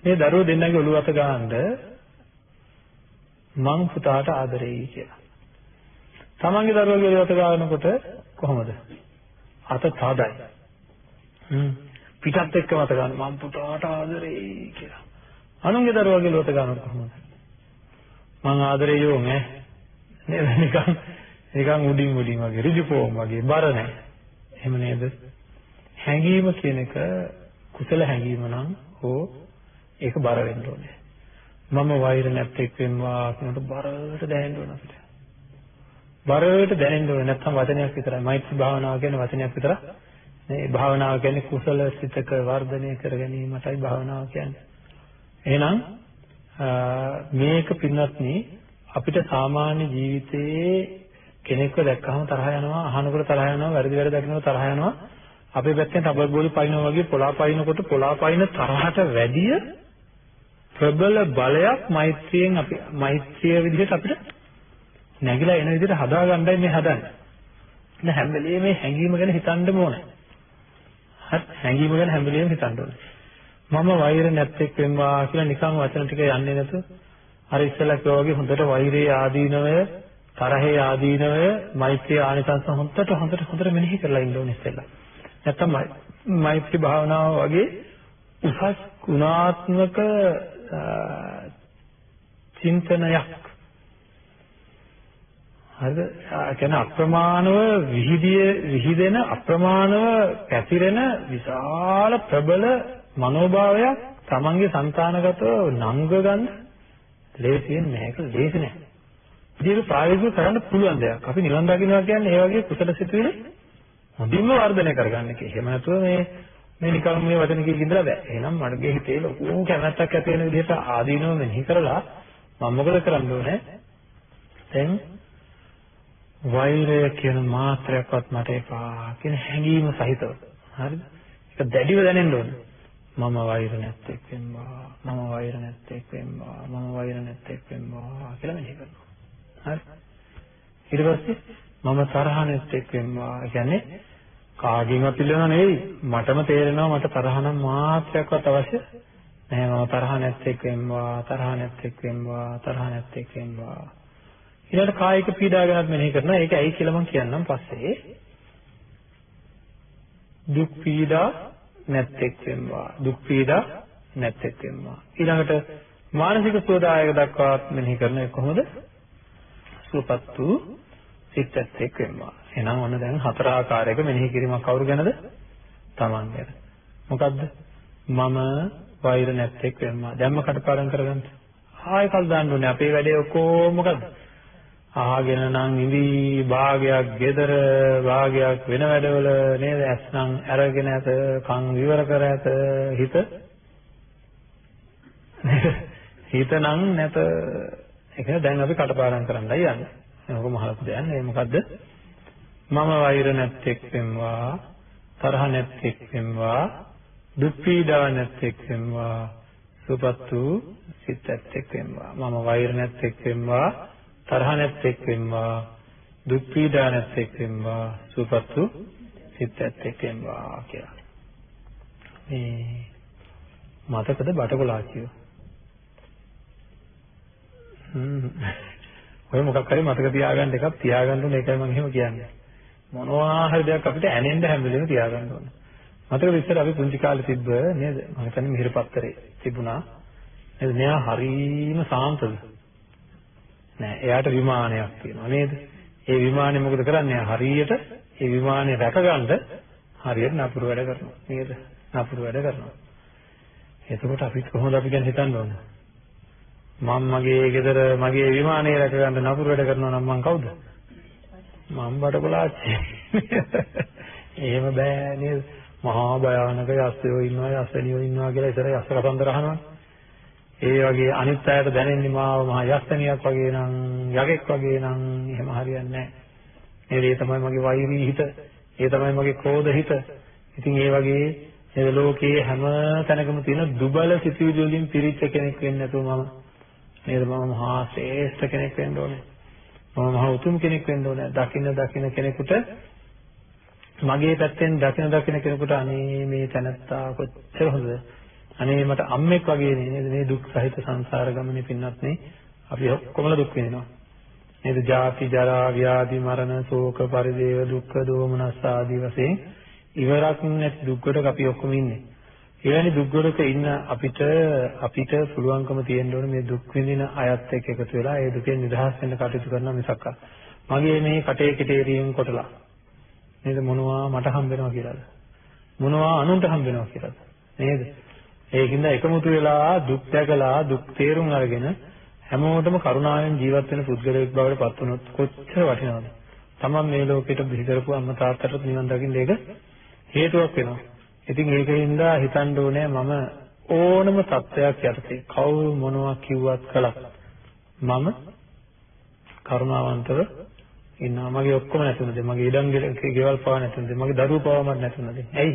මේ දරුවෝ දෙන්නගේ ඔළුව අත ගන්න මං පුතාට ආදරෙයි කියලා. තමන්ගේ දරුවගේ ඔළුව අත ගන්නකොට කොහොමද? අත තදයි. පිටත් එක්කම අත ගන්න මං පුතාට ආදරෙයි කියලා. අනුන්ගේ දරුවගේ ඔළුව අත ගන්නකොට කොහොමද? මං ආදරෙයෝ නෑ නේද? නිකන් උඩින් වගේ ඍජුපෝම් වගේ බර නෑ. එහෙම නේද? හැඟීම කියන එක කුසල හැඟීම නම් හෝ ඒක බර වෙන්න ඕනේ. මම වෛර නැත්තේක් වෙනවා කියනකොට බරට දැනෙන්න ඕන අපිට. බරට දැනෙන්න ඕනේ නැත්නම් වචනයක් විතරයි. මෛත්‍රී භාවනාව කියන්නේ වචනයක් විතර. මේ භාවනාව කියන්නේ කුසල සිතක වර්ධනය කර ගැනීමටයි භාවනාව කියන්නේ. එහෙනම් මේක පින්වත්නි අපිට සාමාන්‍ය ජීවිතයේ කෙනෙක්ව දැක්කහම තරහ යනවා, අහනකොට තරහ යනවා, වැරදි වැඩ දකින්නකොට තරහ යනවා. අපේ පැත්තෙන් රබර් ගෝලි පයින්නවා වගේ පොලා පයින්නකොට පොලා පයින්න තරහට වැඩිය ප්‍රබල බලයක් මෛත්‍රියෙන් අපි මෛත්‍රිය විදිහට අපිට නැగిලා එන විදිහට හදාගන්නයි මේ හදන්නේ. දැන් හැම වෙලේම මේ හැඟීම ගැන හිතන්න ඕනේ. හරි හැඟීම ගැන හැම වෙලේම හිතන්න ඕනේ. මම වෛර නැත්තේක් වෙනවා කියලා නිකන් වචන ටික යන්නේ නැතුව අර ඉස්සෙල්ලා කිව්වා වගේ හොඳට වෛරයේ ආදීනවය, තරහේ ආදීනවය, මෛත්‍රී ආනිසංස හොඳට මෙනෙහි කරලා ඉන්න ඕනේ ඉස්සෙල්ලා. නැත්තම් මෛත්‍රී භාවනාව වගේ උසස් ගුණාත්මක චින්තනයක් හරිද? කියන්නේ අප්‍රමාණව විහිදෙන අප්‍රමාණව පැතිරෙන විශාල ප්‍රබල මනෝභාවයක් තමන්ගේ సంతానගතව නංග ගන්න ලේසියෙන් නැහැ. ඒක ලේසි නෑ. ඒක ප්‍රායෝගිකව කරන්න පුළුවන් දෙයක්. අපි නිවන් දකින්නවා කියන්නේ ඒ වගේ කුසල සිතුවිලි හොඳින්ම වර්ධනය කරගන්න එක. එහෙම නැතුව මේ නිකන් මේ වචන කිය ඉඳලා බෑ. එහෙනම් මගේ හිතේ ලොකු කැමැත්තක් ඇති වෙන විදිහට ආදීනව මෙනෙහි කරලා මම මොකද කරන්න ඕනේ? දැන් වෛරය කියන මාත්‍රයක්වත් මට එපා කියන හැඟීම සහිතව. හරිද? ඒක දැඩිව දැනෙන්න ඕනේ. මම වෛර නැත්තේක් වෙනවා. මම වෛර නැත්තේක් වෙනවා. මම වෛර නැත්තේක් වෙනවා කියලා මෙනෙහි කරනවා. හරි? ඊට පස්සේ මම තරහ නැත්තේක් වෙනවා. කියන්නේ කාගෙන්වත් පිළිවෙල නෙවෙයි. මටම තේරෙනවා මට තරහ නම් මාත්‍රයක්වත් අවශ්‍ය නැහැ. මම තරහ නැත්තේක් වෙනවා. තරහ නැත්තේක් වෙනවා. තරහ නැත්තේක් වෙනවා. ඊළඟට කායික පීඩා ගැනත් මෙනෙහි කරනවා. ඒක ඇයි කියලා මම කියන්නම් පස්සේ. දුක් පීඩා නැත්තේක් වෙනවා. දුක් පීඩා නැත්තේක් වෙනවා. ඊළඟට මානසික සුවදායක දක්වාත් මෙනෙහි කරන එක කොහොමද? සුවපත් වූ සිතත් එක්ක වෙනවා. එහෙනම් ඔන්න දැන් හතර ආකාරයක මෙනෙහි කිරීමක් කවුරු ගැනද? Taman ගැන. මොකද්ද? මම වෛර නැත්තේක් වෙනවා. දැන්ම කටපාඩම් කරගන්න. ආයෙ කල් දාන්න ඕනේ. අපේ වැඩේ ඔක්කොම මොකද්ද? ආගෙන නම් ඉඳි භාගයක් ගෙදර භාගයක් වෙන වැඩවල නේද? ඇස් නම් අරගෙන ඇත, කන් විවර කර ඇත, හිත නම් නැත. ඒක දැන් අපි කටපාඩම් කරන්නයි යන්නේ. ඒක මහලු දෙයක් නේ. මොකද්ද? මම වෛර නැත්තේක් වෙනවා, තරහ නැත්තේක් වෙනවා, දුක් පීඩා නැත්තේක් වෙනවා, සුවපත් වූ සිත නැත්තේක් වෙනවා. මම වෛර නැත්තේක් වෙනවා, තරහ නැත්තේක් වෙනවා, දුක් පීඩා නැත්තේක් වෙනවා, සුවපත් වූ සිත නැත්තේක් වෙනවා කියලා. මේ මතකද බටකොලාචිය? ඔය මොකක් හරි මතක තියාගන්න එකක් තියාගන්න ඕනේ ඒකයි මම එහෙම කියන්නේ. මොනවා හරි දෙයක් අපිට ඇනෙන්න හැම වෙලෙම තියාගන්න ඕනේ. මතකද ඉස්සර අපි පුංචි කාලේ තිබ්බ නේද? මම හිතන්නේ මිහිර පත්තරේ තිබුණා. නේද? මෙයා හරීම සාන්තද? නෑ එයාට විමානයක් තියෙනවා නේද? ඒ විමානේ මොකද කරන්නේ? හරියට ඒ විමානේ රැකගන්න හරියට නපුරු වැඩ කරනවා නේද? නපුරු වැඩ කරනවා. එතකොට අපි කොහොමද අපි ගැන හිතන්න ඕන? මම මගේ ගෙදර මගේ විමානේ රැකගන්න නපුරු වැඩ කරනවා නම් මං කවුද? මම බඩකොලාච්චි. එහෙම බෑ නේද? මහා භයානක යස්සයෝ ඉන්නවා යස්සනියෝ ඉන්නවා කියලා ඉතර යස්ස කතන්දර අහනවා. ඒ වගේ අනිත් අයට දැනෙන්නේ මාව මහා යස්සනියක් වගේ නම් යකෙක් වගේ නම් එහෙම හරියන්නේ නැහැ. ඒ තමයි මගේ වෛරී හිත. ඒ තමයි මගේ ක්‍රෝධ හිත. ඉතින් ඒ වගේ නේද ලෝකයේ හැම තැනකම තියෙන දුබල සිතුවිලි වලින් පිරිච්ච කෙනෙක් වෙන්න නැතුව මම නේද මම මහා ශ්‍රේෂ්ඨ කෙනෙක් වෙන්න ඕනේ. මම මහා උතුම් කෙනෙක් වෙන්න ඕනේ. දකින්න කෙනෙකුට මගේ පැත්තෙන් දකින්න කෙනෙකුට අනේ මේ තැනත්තා කොච්චර හොඳද? අනේ මට අම්මෙක් වගේ නේද මේ දුක් සහිත සංසාර ගමනේ පින්නත් නේ අපි ඔක්කොමලා දුක් විඳිනවා. නේද? ජාති ජරා ව්‍යාධි මරණ ශෝක පරිදේව දුක්ඛ දෝමනස් ආදී වශයෙන් ඉවරක් නැති දුක් වලක අපි ඔක්කොම ඉන්නේ. එවැනි දුක් වලක ඉන්න අපිට පුළුවන්කම තියෙන්න ඕනේ මේ දුක් විඳින අයත් එක්ක එකතු වෙලා ඒ දුකෙන් නිදහස් වෙන්න කටයුතු කරනවා මිසක් මගේ මේ කටේ කෙටේරියෙන් කොටලා නේද මොනවා මට හම්බ වෙනවා කියලාද? මොනවා අනුන්ට හම්බ වෙනවා කියලාද? නේද? ඒකින්ද එකමුතු වෙලා දුක් දැකලා දුක් තේරුම් අරගෙන හැමෝටම කරුණාවෙන් ජීවත් වෙන පුද්ගලයෙක් බවට පත් වුණොත් කොච්චර වටිනවද? තමන් මේ ලෝකෙට බිහි කරපු අම්මා තාත්තට නිවන් දකින්න ඒක හේතුවක් වෙනවා. ඉතින් ඒකින්ද හිතන්න ඕනේ මම ඕනම තත්ත්වයක් යටතේ කවුරු මොනවා කිව්වත් කළත් මම කරුණාවන්තව ඉන්නවා. මගේ ඔක්කොම නැතුණද? මගේ ඉඩම් ගෙවල් පාව නැතුණද? මගේ දරුවෝ පාව මට නැතුණද? ඇයි?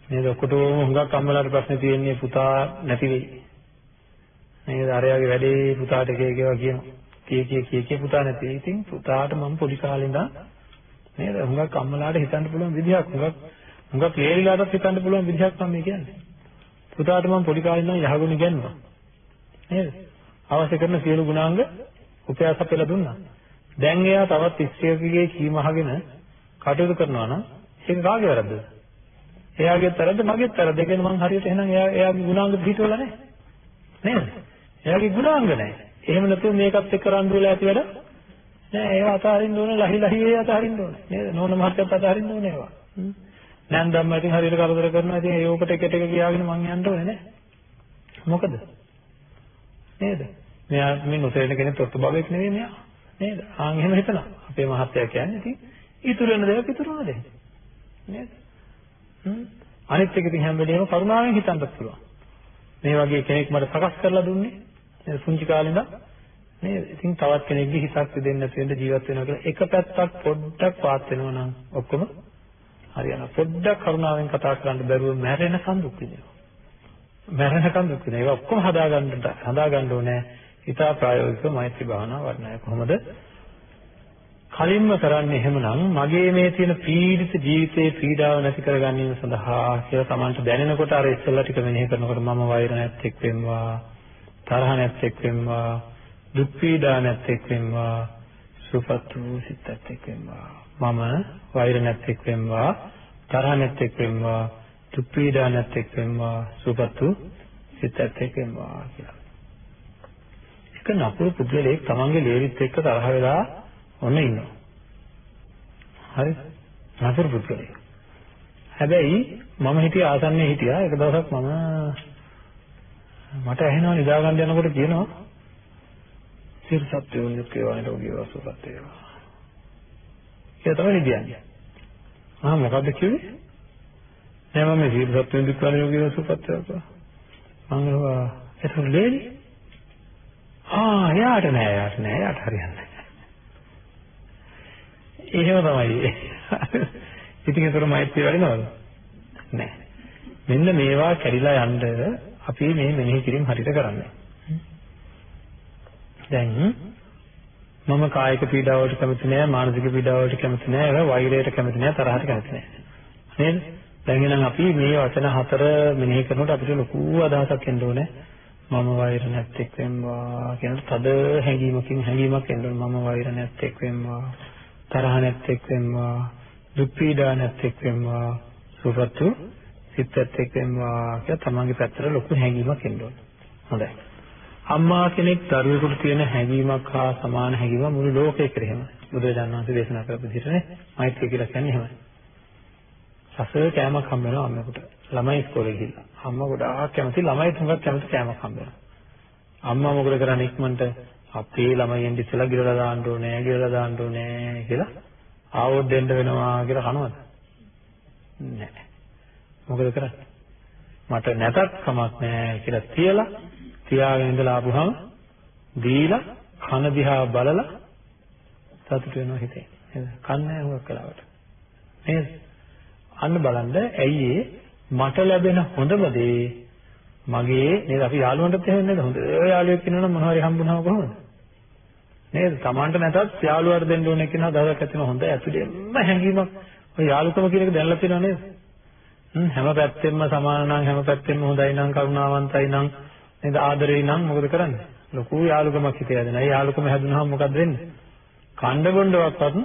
නේද? ඔක්කොටම හුඟක් අම්මලාට ප්‍රශ්නේ තියෙන්නේ පුතා නැති වෙයි. නේද? අරයාගේ වැඩේ පුතාට කියේවා කියනවා. කී පුතා නැති වෙයි. ඉතින් පුතාට මම පොඩි කාලේ ඉඳන් නේද? හුඟක් අම්මලාට හිතන්න පුළුවන් විදිහක් හුඟක් ලේලිලාටත් හිතන්න පුළුවන් විදිහක් මම මේ කියන්නේ. පුතාට මම පොඩි කාලේ ඉඳන් යහගුණ ඉගෙනුවා. නේද? අවශ්‍ය කරන සියලු ගුණාංග උපයාස අපෙලා දුන්නා. දැන් එයා තවත් ශිෂ්‍යයෙකුගේ කීම අහගෙන කටයුතු කරනවා නම් ඒක කාගේ වැරද්දද? එයාගේ තරද මගේ තරද? ඒ කියන්නේ මං හරියට එහෙනම් එයාගේ ගුණාංග පිළිතුරලා නැහැ. නේද? එයාගේ ගුණාංග නැහැ. එහෙම නැතුව මේකත් එක්ක රණ්ඩු වෙලා ඇති වැඩ නෑ. ඒවා අතහරින්න ඕනේ. ලහි ඒ අතහරින්න ඕනේ. නේද? නෝන මහත්තයත් අතහරින්න ඕනේ ඒවා. නෑන් ධම්ම ඉතින් හරියට කරදර කරනවා. ඉතින් ඒකට එක කියාගෙන මං යන්න ඕනේ නෑ. මොකද? නේද? මෙයා මේ නොතේරෙන කෙනෙක් තොත්තු බබෙක් නෙවෙයි මෙයා. නේද? ආන් එහෙම හිතනවා. අපේ මහත්තයා කියන්නේ ඉතින් ඉතුරු වෙන දේවල් ඉතුරු වෙන දේ. නේද? අනිත් එක ඉතින් හැම වෙලේම කරුණාවෙන් හිතන්නත් පුළුවන්. මේ වගේ කෙනෙක් මට සකස් කරලා දුන්නේ නේද? පුංචි කාලේ ඉඳන් නේද? ඉතින් තවත් කෙනෙක්ගේ හිතක් දෙන්න නැති වෙන්න ජීවත් වෙනවා කියලා එක පැත්තක් පොඩ්ඩක් පාත් වෙනවා නම් ඔක්කොම හරියනවා. පොඩ්ඩක් කරුණාවෙන් කතා කරන්න බැරුව මැරෙනකන් දුක් විඳිනවා. මැරෙනකන් දුක් විඳිනවා. ඒක ඔක්කොම හදාගන්න ඕනේ. හිතා ප්‍රායෝගිකව මෛත්‍රී භාවනාව වඩනයි. කොහොමද? කලින්ම කරන්නේ එහෙමනම් මගේ මේ තියෙන පීඩිත ජීවිතයේ පීඩාව නැති කර ගැනීම සඳහා කියලා Tamanට දැනෙනකොට අර ඉස්සෙල්ලා ටික මෙනෙහි කරනකොට මම වෛර නැත්තේක් වෙම්වා, තරහ නැත්තේක් වෙම්වා, දුක් පීඩා නැත්තේක් වෙම්වා, සුවපත් වූ සිතක් වෙම්වා. මම වෛර නැත්තේක් වෙම්වා, තරහ නැත්තේක් වෙම්වා, දුක් පීඩා නැත්තේක් වෙම්වා, සුවපත් වූ සිතක් වෙම්වා කියලා. එක නපුරු පුද්ගලයෙක් Tamanගේ ලේරිත් එක්ක තරහ වෙලා ඔන්න ඉන්නවා. හරි? නපුරු පුද්ගලයෙක්. හැබැයි මම හිටිය ආසන්නයේ හිටියා. එක දවසක් මට ඇහෙනවා නිදා ගන්න යනකොට කියනවා සිර සත්‍යෝ නිකේවන රෝගී වසුපත් වේවා. ඒක තමයි කියන්නේ. මොකද්ද කිව්වේ? නෑ මම මේ සිර සත්‍යෝ නිකේවන රෝගී වසුපත් වේවා. මම ඒක ලේලි. යාට හරියන්නේ. එහෙම තමයි. ඉතින් ඒතර මෛත්‍රිය වැඩිනවද? නෑ. මෙන්න මේවා කැඩිලා යන්න අපි මේ මෙනෙහි කිරීම හරියට කරන්නේ. දැන් මම කායික පීඩාවලට කැමති නෑ, මානසික පීඩාවලට කැමති නෑ, වෛරයට කැමති නෑ, තරහට කැමති නෑ. නේද? දැන් එහෙනම් අපි මේ වචන හතර මෙනෙහි කරනකොට අපිට ලොකු අදහසක් එන්න ඕනේ. මම වෛර නැත්තේක් වෙම්වා කියන තද හැඟීමක් එන්න ඕන. මම වෛර නැත්තේක් වෙම්වා, තරහ නැත්තේක් වෙම්වා, දුක් පීඩා නැත්තේක් වෙම්වා, සුවපත් වූ සිත නැත්තේක් වෙම්වා කියලා තමන්ගේ පැත්තට ලොකු හැඟීමක් එන්න ඕන. හොඳයි. අම්මා කෙනෙක් දරුවෙකුට තියෙන හැඟීමක් හා සමාන හැඟීමක් මුළු ලෝකේ කෙරෙහිම බුදුරජාණන් වහන්සේ දේශනා කරපු විදිහටනේ මෛත්‍රිය කියලා කියන්නේ එහෙමයි. සසර කෑමක් හම්බ වෙනවා අම්මෙකුට. ළමයි ඉස්කෝලේ ගිහිල්ලා. අම්මා ගොඩාක් කැමති ළමයි තුඟක් කැමති කෑමක් හම්බ වෙනවා. අම්මා මොකද කරන්නේ ඉක්මනට අපේ ළමයින් ඉස්සෙල්ලා ගිරලා දාන්න ඕනේ කියලා ආවොත් දෙන්න වෙනවා කියලා කනවද? නැහැ. මොකද කරන්නේ? මට නැතත් කමක් නැහැ කියලා තියාගෙන ඉඳලා ආපුහම දීලා කන දිහා බලලා සතුට වෙනවා හිතේ. නේද? කන්නේ හුඟක් කලාවට. නේද? අන්න බලන්න ඇයි මට ලැබෙන හොඳම දේ මගේ නේද අපි යාළුවන්ටත් එහෙම නේද හොඳ යාළුවෙක් ඉන්නවනම් මොනවා හරි හම්බුනම කොහොමද නේද Tamanට නැතත් යාළුවාට දෙන්න ඕනේ කියනවා දවසක් ඇතුළේ හොඳ ඇතුළේම හැංගීමක් ඔය යාළුකම කියන එක දැනලා තියෙනව නේද හැම පැත්තෙම සමාන නම් හැම පැත්තෙම හොඳයි නම් කරුණාවන්තයි නම් නේද ආදරේ නම් මොකද කරන්නේ ලොකු යාළුකමක් හිතේ හැදෙනවා ඒ යාළුකම හැදුනහම මොකද වෙන්නේ කණ්ඩ බොණ්ඩවක්වත්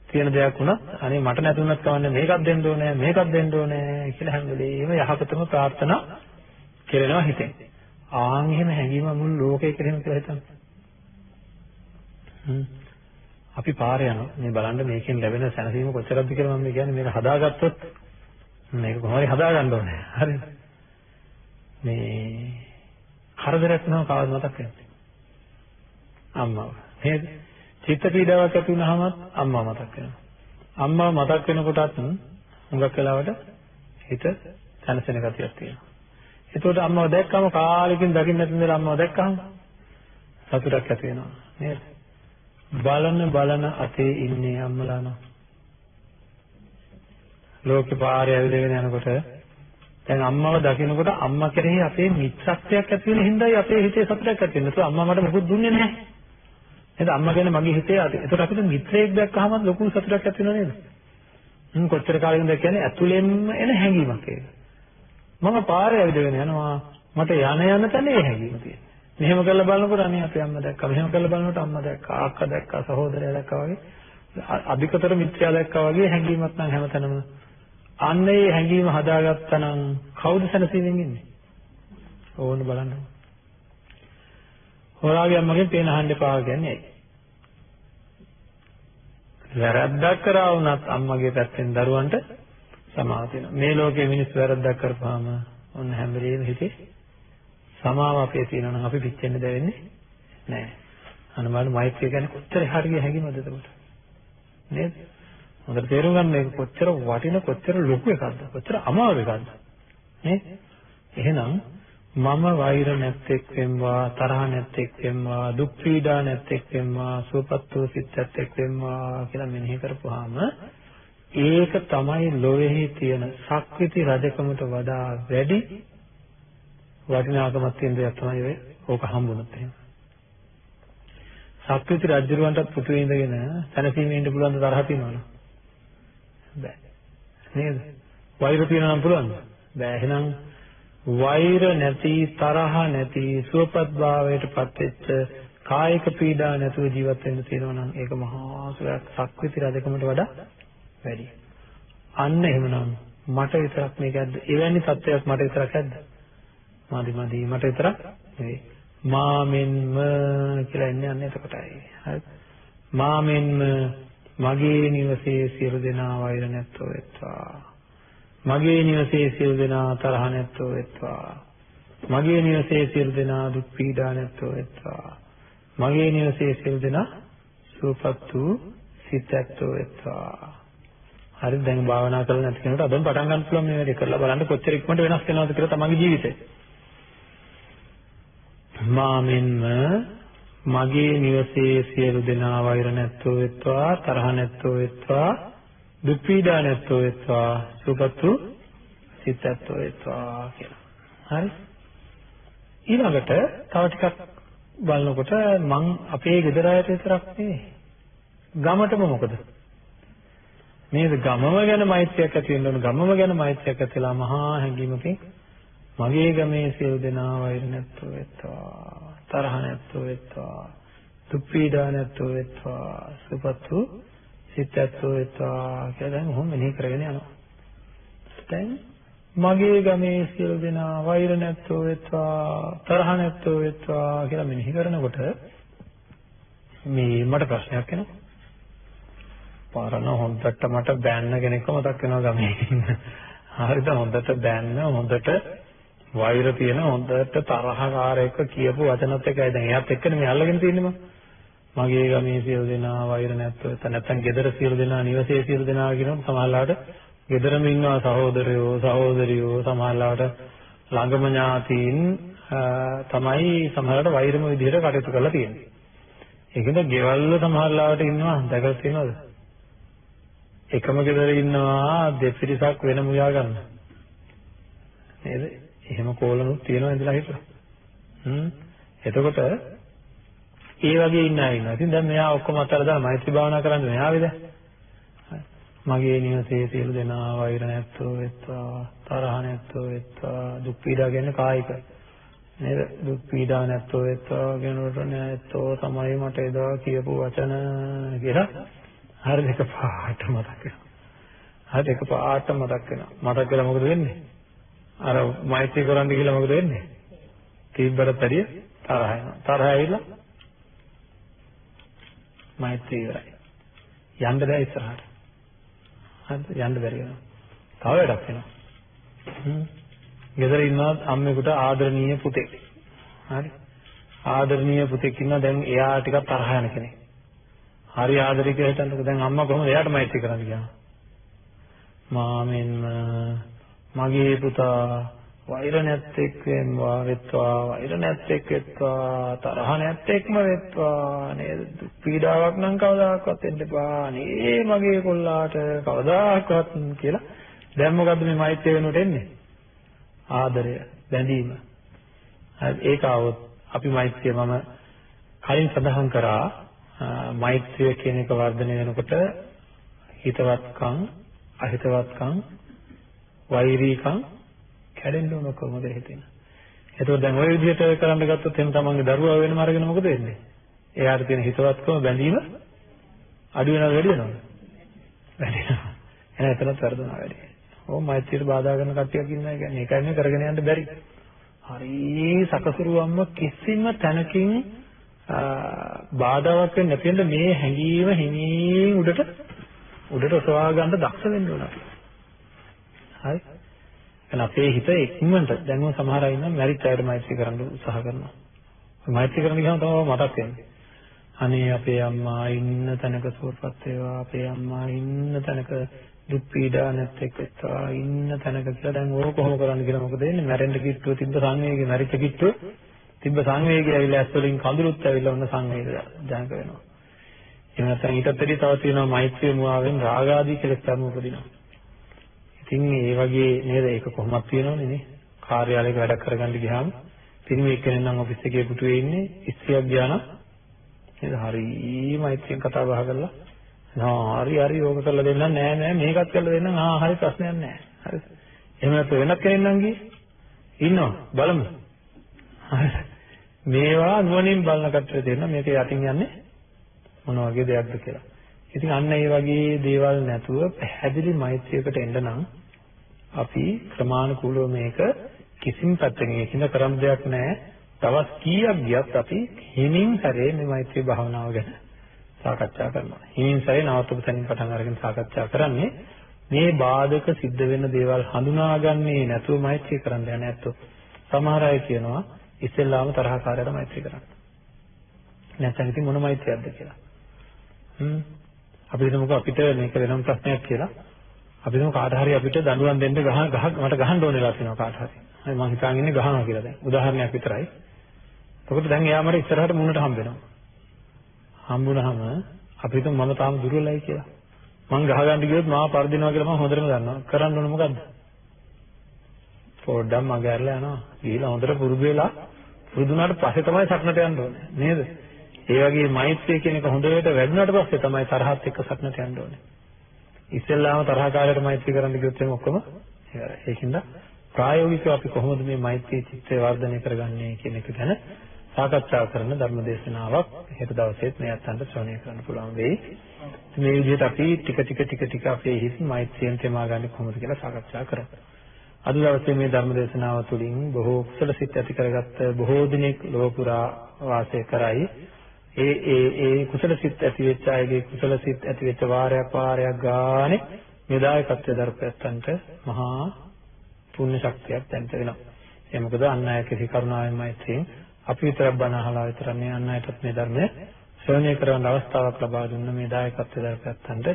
තියෙන දෙයක් වුණත් අනේ මට නැතුණත් කවන්නේ මේකක් දෙන්න ඕනේ කියලා හැම වෙලේම යහපතම ප්‍රාර්ථනා කෙරෙනවා හිතෙන්. ආන් එහෙම හැඟීම මුළු ලෝකේ කෙරෙම කියලා හිතන්න. අපි පාරේ යනවා. මේ බලන්න මේකෙන් ලැබෙන සැනසීම කොච්චරද කියලා මම කියන්නේ මේක හදාගත්තොත් මේක කොහොමද හදාගන්න ඕනේ. හරිද? මේ කරදරයක් නම කවද මතක් වෙන්නේ? අම්මා. නේද? චිත්ත පීඩාවක් ඇති වුනහම අම්මා මතක් වෙනවා. අම්මා මතක් වෙනකොටත් හුඟක් වෙලාවට හිත සැනසෙන ගතියක් තියෙනවා. ඒකට අම්මව දැක්කම කාලෙකින් දකින්න නැති ඉඳලා අම්මව දැක්කම සතුටක් ඇති වෙනවා නේද? බලන අතේ ඉන්නේ අම්මලා නෝ. ලෝකේ පාරේ ඇවිදගෙන යනකොට දැන් අම්මව දකිනකොට අම්මා කෙරෙහි අපේ මිත්‍රත්වයක් ඇති වෙන හින්දායි අපේ හිතේ සතුටක් ඇති වෙන්නේ. ඒක අම්මා මට මොකුත් දුන්නේ නැහැ. නේද? අම්මා ගැන මගේ හිතේ ඒකට අපිට මිත්‍රයෙක් දැක්කහම ලොකු සතුටක් ඇති වෙනව නේද? කොච්චර කාලෙකින්ද කියන්නේ ඇතුළෙන්ම එන හැඟීමක් ඒක. මම පාරේ ඇවිදගෙන යනවා මට යන තැන ඒ හැඟීම තියෙනවා. මෙහෙම කරලා බලනකොට අනේ අපේ අම්මා දැක්කා. මෙහෙම කරලා බලනකොට අම්මා දැක්කා, අක්කා දැක්කා, සහෝදරයා දැක්කා වගේ අධිකතර මිත්‍යා දැක්කා වගේ හැඟීමක් නම් හැමතැනම. අන්න ඒ හැඟීම හදාගත්තා නම් කවුද සැනසීමෙන් ඉන්නේ? ඕන්න බලන්න. හොරාගේ අම්මගෙන් පේන අහන්න එපා කියන්නේ ඇයි? වැරද්දක් කරා වුණත් අම්මගේ පැත්තෙන් දරුවන්ට සමාව දෙනවා. මේ ලෝකයේ මිනිස්සු වැරද්දක් කරපුවාම ඔන්න හැම වෙලේම හිතේ සමාව අපේ තියෙනවා නම් අපි පිච්චෙන්න දෙවෙන්නේ නැහැ. අනවල මෛත්‍රිය කියන්නේ කොච්චර හරිය හැඟීමද එතකොට? නේද? හොඳට තේරුම් ගන්න මේක කොච්චර වටින කොච්චර ලොකු එකක්ද? කොච්චර අමාරු එකක්ද? නේද? එහෙනම් මම වෛර නැත්තේක් වෙම්වා තරහ නැත්තේක් වෙම්වා දුක් පීඩා නැත්තේක් වෙම්වා සුවපත් වූ සිත් නැත්තේක් වෙම්වා කියලා මෙනෙහි කරපුවාම ඒක තමයි ලෝකෙහි තියෙන ශක්විති රජකමට වඩා වැඩි වටිනාකමක් තියෙන දෙයක් තමයි ඔය ඕක හම්බුනොත් එහෙම. ශක්විති රජුරවන්ටත් පුතුේ ඉඳගෙන සැනසීමේ ඉන්න පුළුවන් තරහ තියනවනේ. බෑ. නේද? වෛර තියනවා නම් පුළුවන්ද? බෑ. එහෙනම් වෛර නැති තරහ නැති සුවපත් භාවයට පත් වෙච්ච කායික පීඩා නැතුව ජීවත් වෙන්න තියෙනවා නම් ඒක මහා සුවයක් ශක්විති රජකමට වඩා වැඩි. අන්න එහෙමනම් මට විතරක් මේක ඇද්ද? එවැනි තත්ත්වයක් මට විතරක් ඇද්ද? මදි මට විතරක් නෙවෙයි. මාමෙන්ම කියලා එන්නේ අන්න එතකොටයි. හරිද? මාමෙන්ම මගේ නිවසේ සියලු දෙනා වෛර නැත්තෝ වෙත්වා. මගේ නිවසේ සියලු දෙනා තරහ නැත්තෝ වෙත්වා. මගේ නිවසේ සියලු දෙනා දුක් පීඩා නැත්තෝ වෙත්වා. මගේ නිවසේ සියලු දෙනා සුවපත් වූ සිත ඇත්තෝ වෙත්වා. හරි දැන් භාවනා කරලා නැති කෙනෙකුට අදම පටන් ගන්න පුළුවන් මේ වැඩේ කරලා බලන්න කොච්චර ඉක්මනට වෙනස් වෙනවද කියලා තමන්ගේ ජීවිතේ. මාමින්ම මගේ නිවසේ සියලු දෙනා වෛර නැත්තෝ වෙත්වා තරහ නැත්තෝ වෙත්වා දුක් පීඩා නැත්තෝ වෙත්වා සුවපත් වූ සිත ඇත්තෝ වෙත්වා කියලා. හරි. ඊළඟට තව ටිකක් බලනකොට මං අපේ ගෙදර අයට විතරක් නෙවෙයි ගමටම මොකද? නේද? ගමම ගැන මෛත්‍රියක් ඇති වෙන්න ඕන. ගමම ගැන මෛත්‍රියක් ඇතිලා මහා හැඟීමකින් මගේ ගමේ සියලු දෙනා වෛර නැත්තෝ වෙත්වා. තරහ නැත්තෝ වෙත්වා. දුක් පීඩා නැත්තෝ වෙත්වා. සුවපත් වූ සිත ඇත්තෝ වෙත්වා කියලා දැන් ඔහොම මෙනෙහි කරගෙන යනවා. දැන් මගේ ගමේ සියලු දෙනා වෛර නැත්තෝ වෙත්වා. තරහ නැත්තෝ වෙත්වා කියලා මෙනෙහි කරනකොට මේ මට ප්‍රශ්නයක් එනවා. පාරණ හොඳට මට බෑන්න කෙනෙක්ව මතක් වෙනවා ගමේ. හරිද? හොඳට බෑන්න හොඳට වෛර තියෙන හොඳට තරහකාරයෙක් කියපු වචනත් එකයි දැන් එයාත් එක්කනේ මේ අල්ලගෙන තින්නේ මම. මගේ ගමේ සියලු දෙනා වෛර නැත්තෝ නැත්තම් ගෙදර සියලු දෙනා නිවසේ සියලු දෙනා කියනකොට සමහරවිට ගෙදරම ඉන්නවා සහෝදරයෝ සහෝදරියෝ සමහරවිට ළඟම ඥාතීන් තමයි සමහරවිට වෛරම විදිහට කටයුතු කරලා තියෙන්නේ. ඒකෙන්ද ගෙවල් වල සමහරවිට ඉන්නවා දැකලා තියෙනවද? එකම ගෙදර ඉන්නවා දෙපිරිසක් වෙන මුයා ගන්න. නේද? එහෙම කෝලනුත් තියෙනවා ඉඳලා හිටලා. එතකොට ඒ වගේ ඉන්න අය ඉන්නවා. ඉතින් දැන් මෙයා ඔක්කොම අතහැරලා දාලා මෛත්‍රී භාවනා කරන්නේ මෙයාවේද? මගේ නිවසේ සියලු දෙනා වෛර නැත්තෝ වෙත්වා, තරහ නැත්තෝ වෙත්වා, දුක් පීඩා කියන්නේ කායික. නේද? දුක් පීඩා නැත්තෝ වෙත්වා කියනකොට නැත්තෝ තමයි මට එදා කියපු වචන කියලා හරි දෙක පාට මතක් වෙනවා. හරි දෙක පාට මතක් වෙනවා. මතක් වෙලා මොකද වෙන්නේ? අර මෛත්‍රී කරන්න කියලා මොකද වෙන්නේ? තීබ්බරට වැඩිය තරහ එනවා. තරහ ඇවිල්ලා මෛත්‍රී ඉවරයි. යන්න බෑ ඉස්සරහට. හරිද? යන්න බැරි වෙනවා. තව වැඩක් වෙනවා. ගෙදර ඉන්නවා අම්මෙකුට ආදරණීය පුතෙක්. හරි. ආදරණීය පුතෙක් ඉන්නවා දැන් එයා ටිකක් තරහ යන කෙනෙක්. හරි ආදරේ කියලා හිතන්නකෝ දැන් අම්මා කොහොමද එයාට මෛත්‍රී කරන්න කියනවා. මාමෙන් මගේ පුතා වෛර නැත්තේක් වෙත්වා වෛර නැත්තේක් වෙත්වා තරහ නැත්තේක්ම වෙත්වා නේද දුක් පීඩාවක් නම් කවදාකවත් එන්න එපා නේ මගේ කොල්ලාට කවදාකවත් කියලා දැන් මොකද්ද මේ මෛත්‍රිය වෙනුවට එන්නේ ආදරය බැඳීම හරි ඒක આવොත් අපි මෛත්‍රිය මම කලින් සඳහන් කරා මෛත්‍රිය කියන එක වර්ධනය වෙනකොට හිතවත්කම් අහිතවත්කම් වෛරීකම් කැඩෙන්න ඕන කොහොමද හිතෙන. එතකොට දැන් ওই විදිහට කරන්න ගත්තොත් එහෙනම් තමන්ගේ දරුවා වෙනම අරගෙන මොකද වෙන්නේ? එයාට තියෙන හිතවත්කම බැඳීම අඩු වෙනවද වැඩි වෙනවද? වැඩි වෙනවා. එහෙනම් එතනත් වර්ධනවා වැඩි. ඕ මෛත්‍රියට බාධා කරන කට්ටියක් ඉන්නවා කියන්නේ ඒකයි මේ කරගෙන යන්න බැරි. හරි සකසුරුවම්ම කිසිම තැනකින් බාධාවක් වෙන්නේ නැතිවෙන්න මේ හැඟීම හිමින් උඩට ඔසවා ගන්න දක්ෂ වෙන්න ඕන අපි. හරි. එහෙනම් අපේ හිත ඉක්මනට දැන් මොන සමහර අය ඉන්නවා මැරිච් අයට මෛත්‍රී කරන්න උත්සාහ කරනවා. මෛත්‍රී කරන්න ගියාම තමයි මතක් වෙන්නේ. අනේ අපේ අම්මා ඉන්න තැනක සුවපත් වේවා. අපේ අම්මා ඉන්න තැනක දුක් පීඩා නැත්තේක් වෙත්වා. ඉන්න තැනක කියලා දැන් ඕක කොහොම කරන්න කියලා මොකද වෙන්නේ? මැරෙන්න කිට්ටුව තිබ්බ සංවේගය මැරිච්ච කිට්ටුව තිබ්බ සංවේගය ඇවිල්ලා ඇස් වලින් කඳුළුත් ඇවිල්ලා ඔන්න සංවේගය ජනක වෙනවා. එහෙම නැත්නම් ඊටත් වැඩි තව තියෙනවා මෛත්‍රිය මුවාවෙන් රාග ආදී කෙලෙස් ධර්ම උපදිනවා. ඉතින් මේ වගේ නේද ඒක කොහොමද තියෙනවනේ නේ කාර්යාලයක වැඩ කරගන්න ගියාම පිරිමි එක්කෙනෙක් නම් ඔෆිස් එකේ පුටුවේ ඉන්නේ ඉස්සියක් ගියා නම් නේද හරියම මෛත්‍රියෙන් කතා බහ කරලා හරි ඕක කරලා දෙන්නම් නෑ මේකත් කරලා දෙන්නම් හරි ප්‍රශ්නයක් නෑ හරි එහෙම නැත්නම් වෙනත් කෙනෙක් නම් ගියේ ඉන්නවා බලමු හරි මේවා නුවණින් බලන කට්ටිය දෙන්න මේක යටින් යන්නේ මොන වගේ දෙයක්ද කියලා ඉතින් අන්න ඒ වගේ දේවල් නැතුව පැහැදිලි මෛත්‍රියකට එන්න නම් අපි ක්‍රමානුකූලව මේක කිසිම පැත්තකින් ඒකින්ද කරන්න දෙයක් නැහැ. දවස් කීයක් ගියත් අපි හිමින් සැරේ මේ මෛත්‍රී භාවනාව ගැන සාකච්ඡා කරනවා. හිමින් සැරේ නවත්තපු තැනින් පටන් අරගෙන සාකච්ඡා කරන්නේ මේ බාධක සිද්ධ වෙන දේවල් හඳුනාගන්නේ නැතුව මෛත්‍රී කරන්න යන්නේ නැත්තෝ. සමහර අය කියනවා ඉස්සෙල්ලාම තරහකාරයට මෛත්‍රී කරන්න. නැත්නම් ඉතින් මොන මෛත්‍රියක්ද කියලා. අපි හිතමුකෝ අපිට මේක වෙනම ප්‍රශ්නයක් කියලා. අපි හිතමු කාට හරි අපිට දඬුවම් දෙන්න මට ගහන්න ඕන වෙලා තියෙනවා කාට හරි. හරි මම හිතාගෙන ඉන්නේ ගහනවා කියලා දැන්. උදාහරණයක් විතරයි. එතකොට දැන් එයා මට ඉස්සරහට මුණට හම්බ වෙනවා. හම්බුනහම අපි හිතමු මම තාම දුර්වලයි කියලා. මං ගහගන්න ගියොත් මාව පරදිනවා කියලා මම හොඳටම දන්නවා. කරන්න ඕන මොකද්ද? පොඩ්ඩක් මග ඇරලා යනවා. ගිහලා හොඳට පුරුදු වෙලා පුරුදු වුණාට පස්සේ තමයි සක්නට යන්න ඕනේ. නේද? ඒ වගේ මෛත්‍රිය කියන එක හොඳට වැඩුණාට පස්සේ තමයි තරහත් එක්ක සක්නට යන්න ඕනේ. ඉස්සෙල්ලාම තරහකාරයට මෛත්‍රී කරන්න ගියොත් එහම ඔක්කොම ඉවරයි. ඒකින්ද ප්‍රායෝගිකව අපි කොහොමද මේ මෛත්‍රී චිත්තය වර්ධනය කරගන්නේ කියන එක ගැන සාකච්ඡා කරන ධර්ම දේශනාවක් හෙට දවසේත් මේ අතන්ට ශ්‍රවණය කරන්න පුළුවන් වෙයි. මේ විදිහට අපි ටික අපේ හිත මෛත්‍රියෙන් තේමා ගන්න කොහොමද කියලා සාකච්ඡා කරමු. අද දවසේ මේ ධර්ම දේශනාව තුළින් බොහෝ කුසල සිත් ඇති කරගත්ත බොහෝ දිනෙක ලෝක පුරා වාසය කරයි. ඒ කුසල සිත් ඇති වෙච්ච අයගේ කුසල සිත් ඇති වෙච්ච වාරයක් ගානේ මේ දායකත්වයේ දරපැත්තන්ට මහා පුණ්‍ය ශක්තියක් දැනෙන්න වෙනවා. ඒ මොකද අන් අය කෙරෙහි කරුණාවෙන් මෛත්‍රියෙන් අපි විතරක් බණ අහලා විතර මේ අන් අයටත් මේ ධර්මය ශ්‍රවණය කරන්න අවස්ථාවක් ලබා දුන්න මේ දායකත්වයේ දරපැත්තන්ට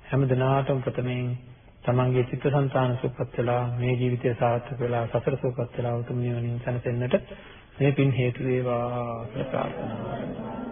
හැම දිනාටම ප්‍රථමයෙන් තමන්ගේ චිත්තසංතාන සුවපත් වෙලා මේ ජීවිතය සාර්ථක වෙලා සතර සුවපත් වෙලා උතුම් නිවනින් සැනසෙන්නට මේ පින් හේතු වේවා කියලා ප්‍රාර්ථනා කරනවා.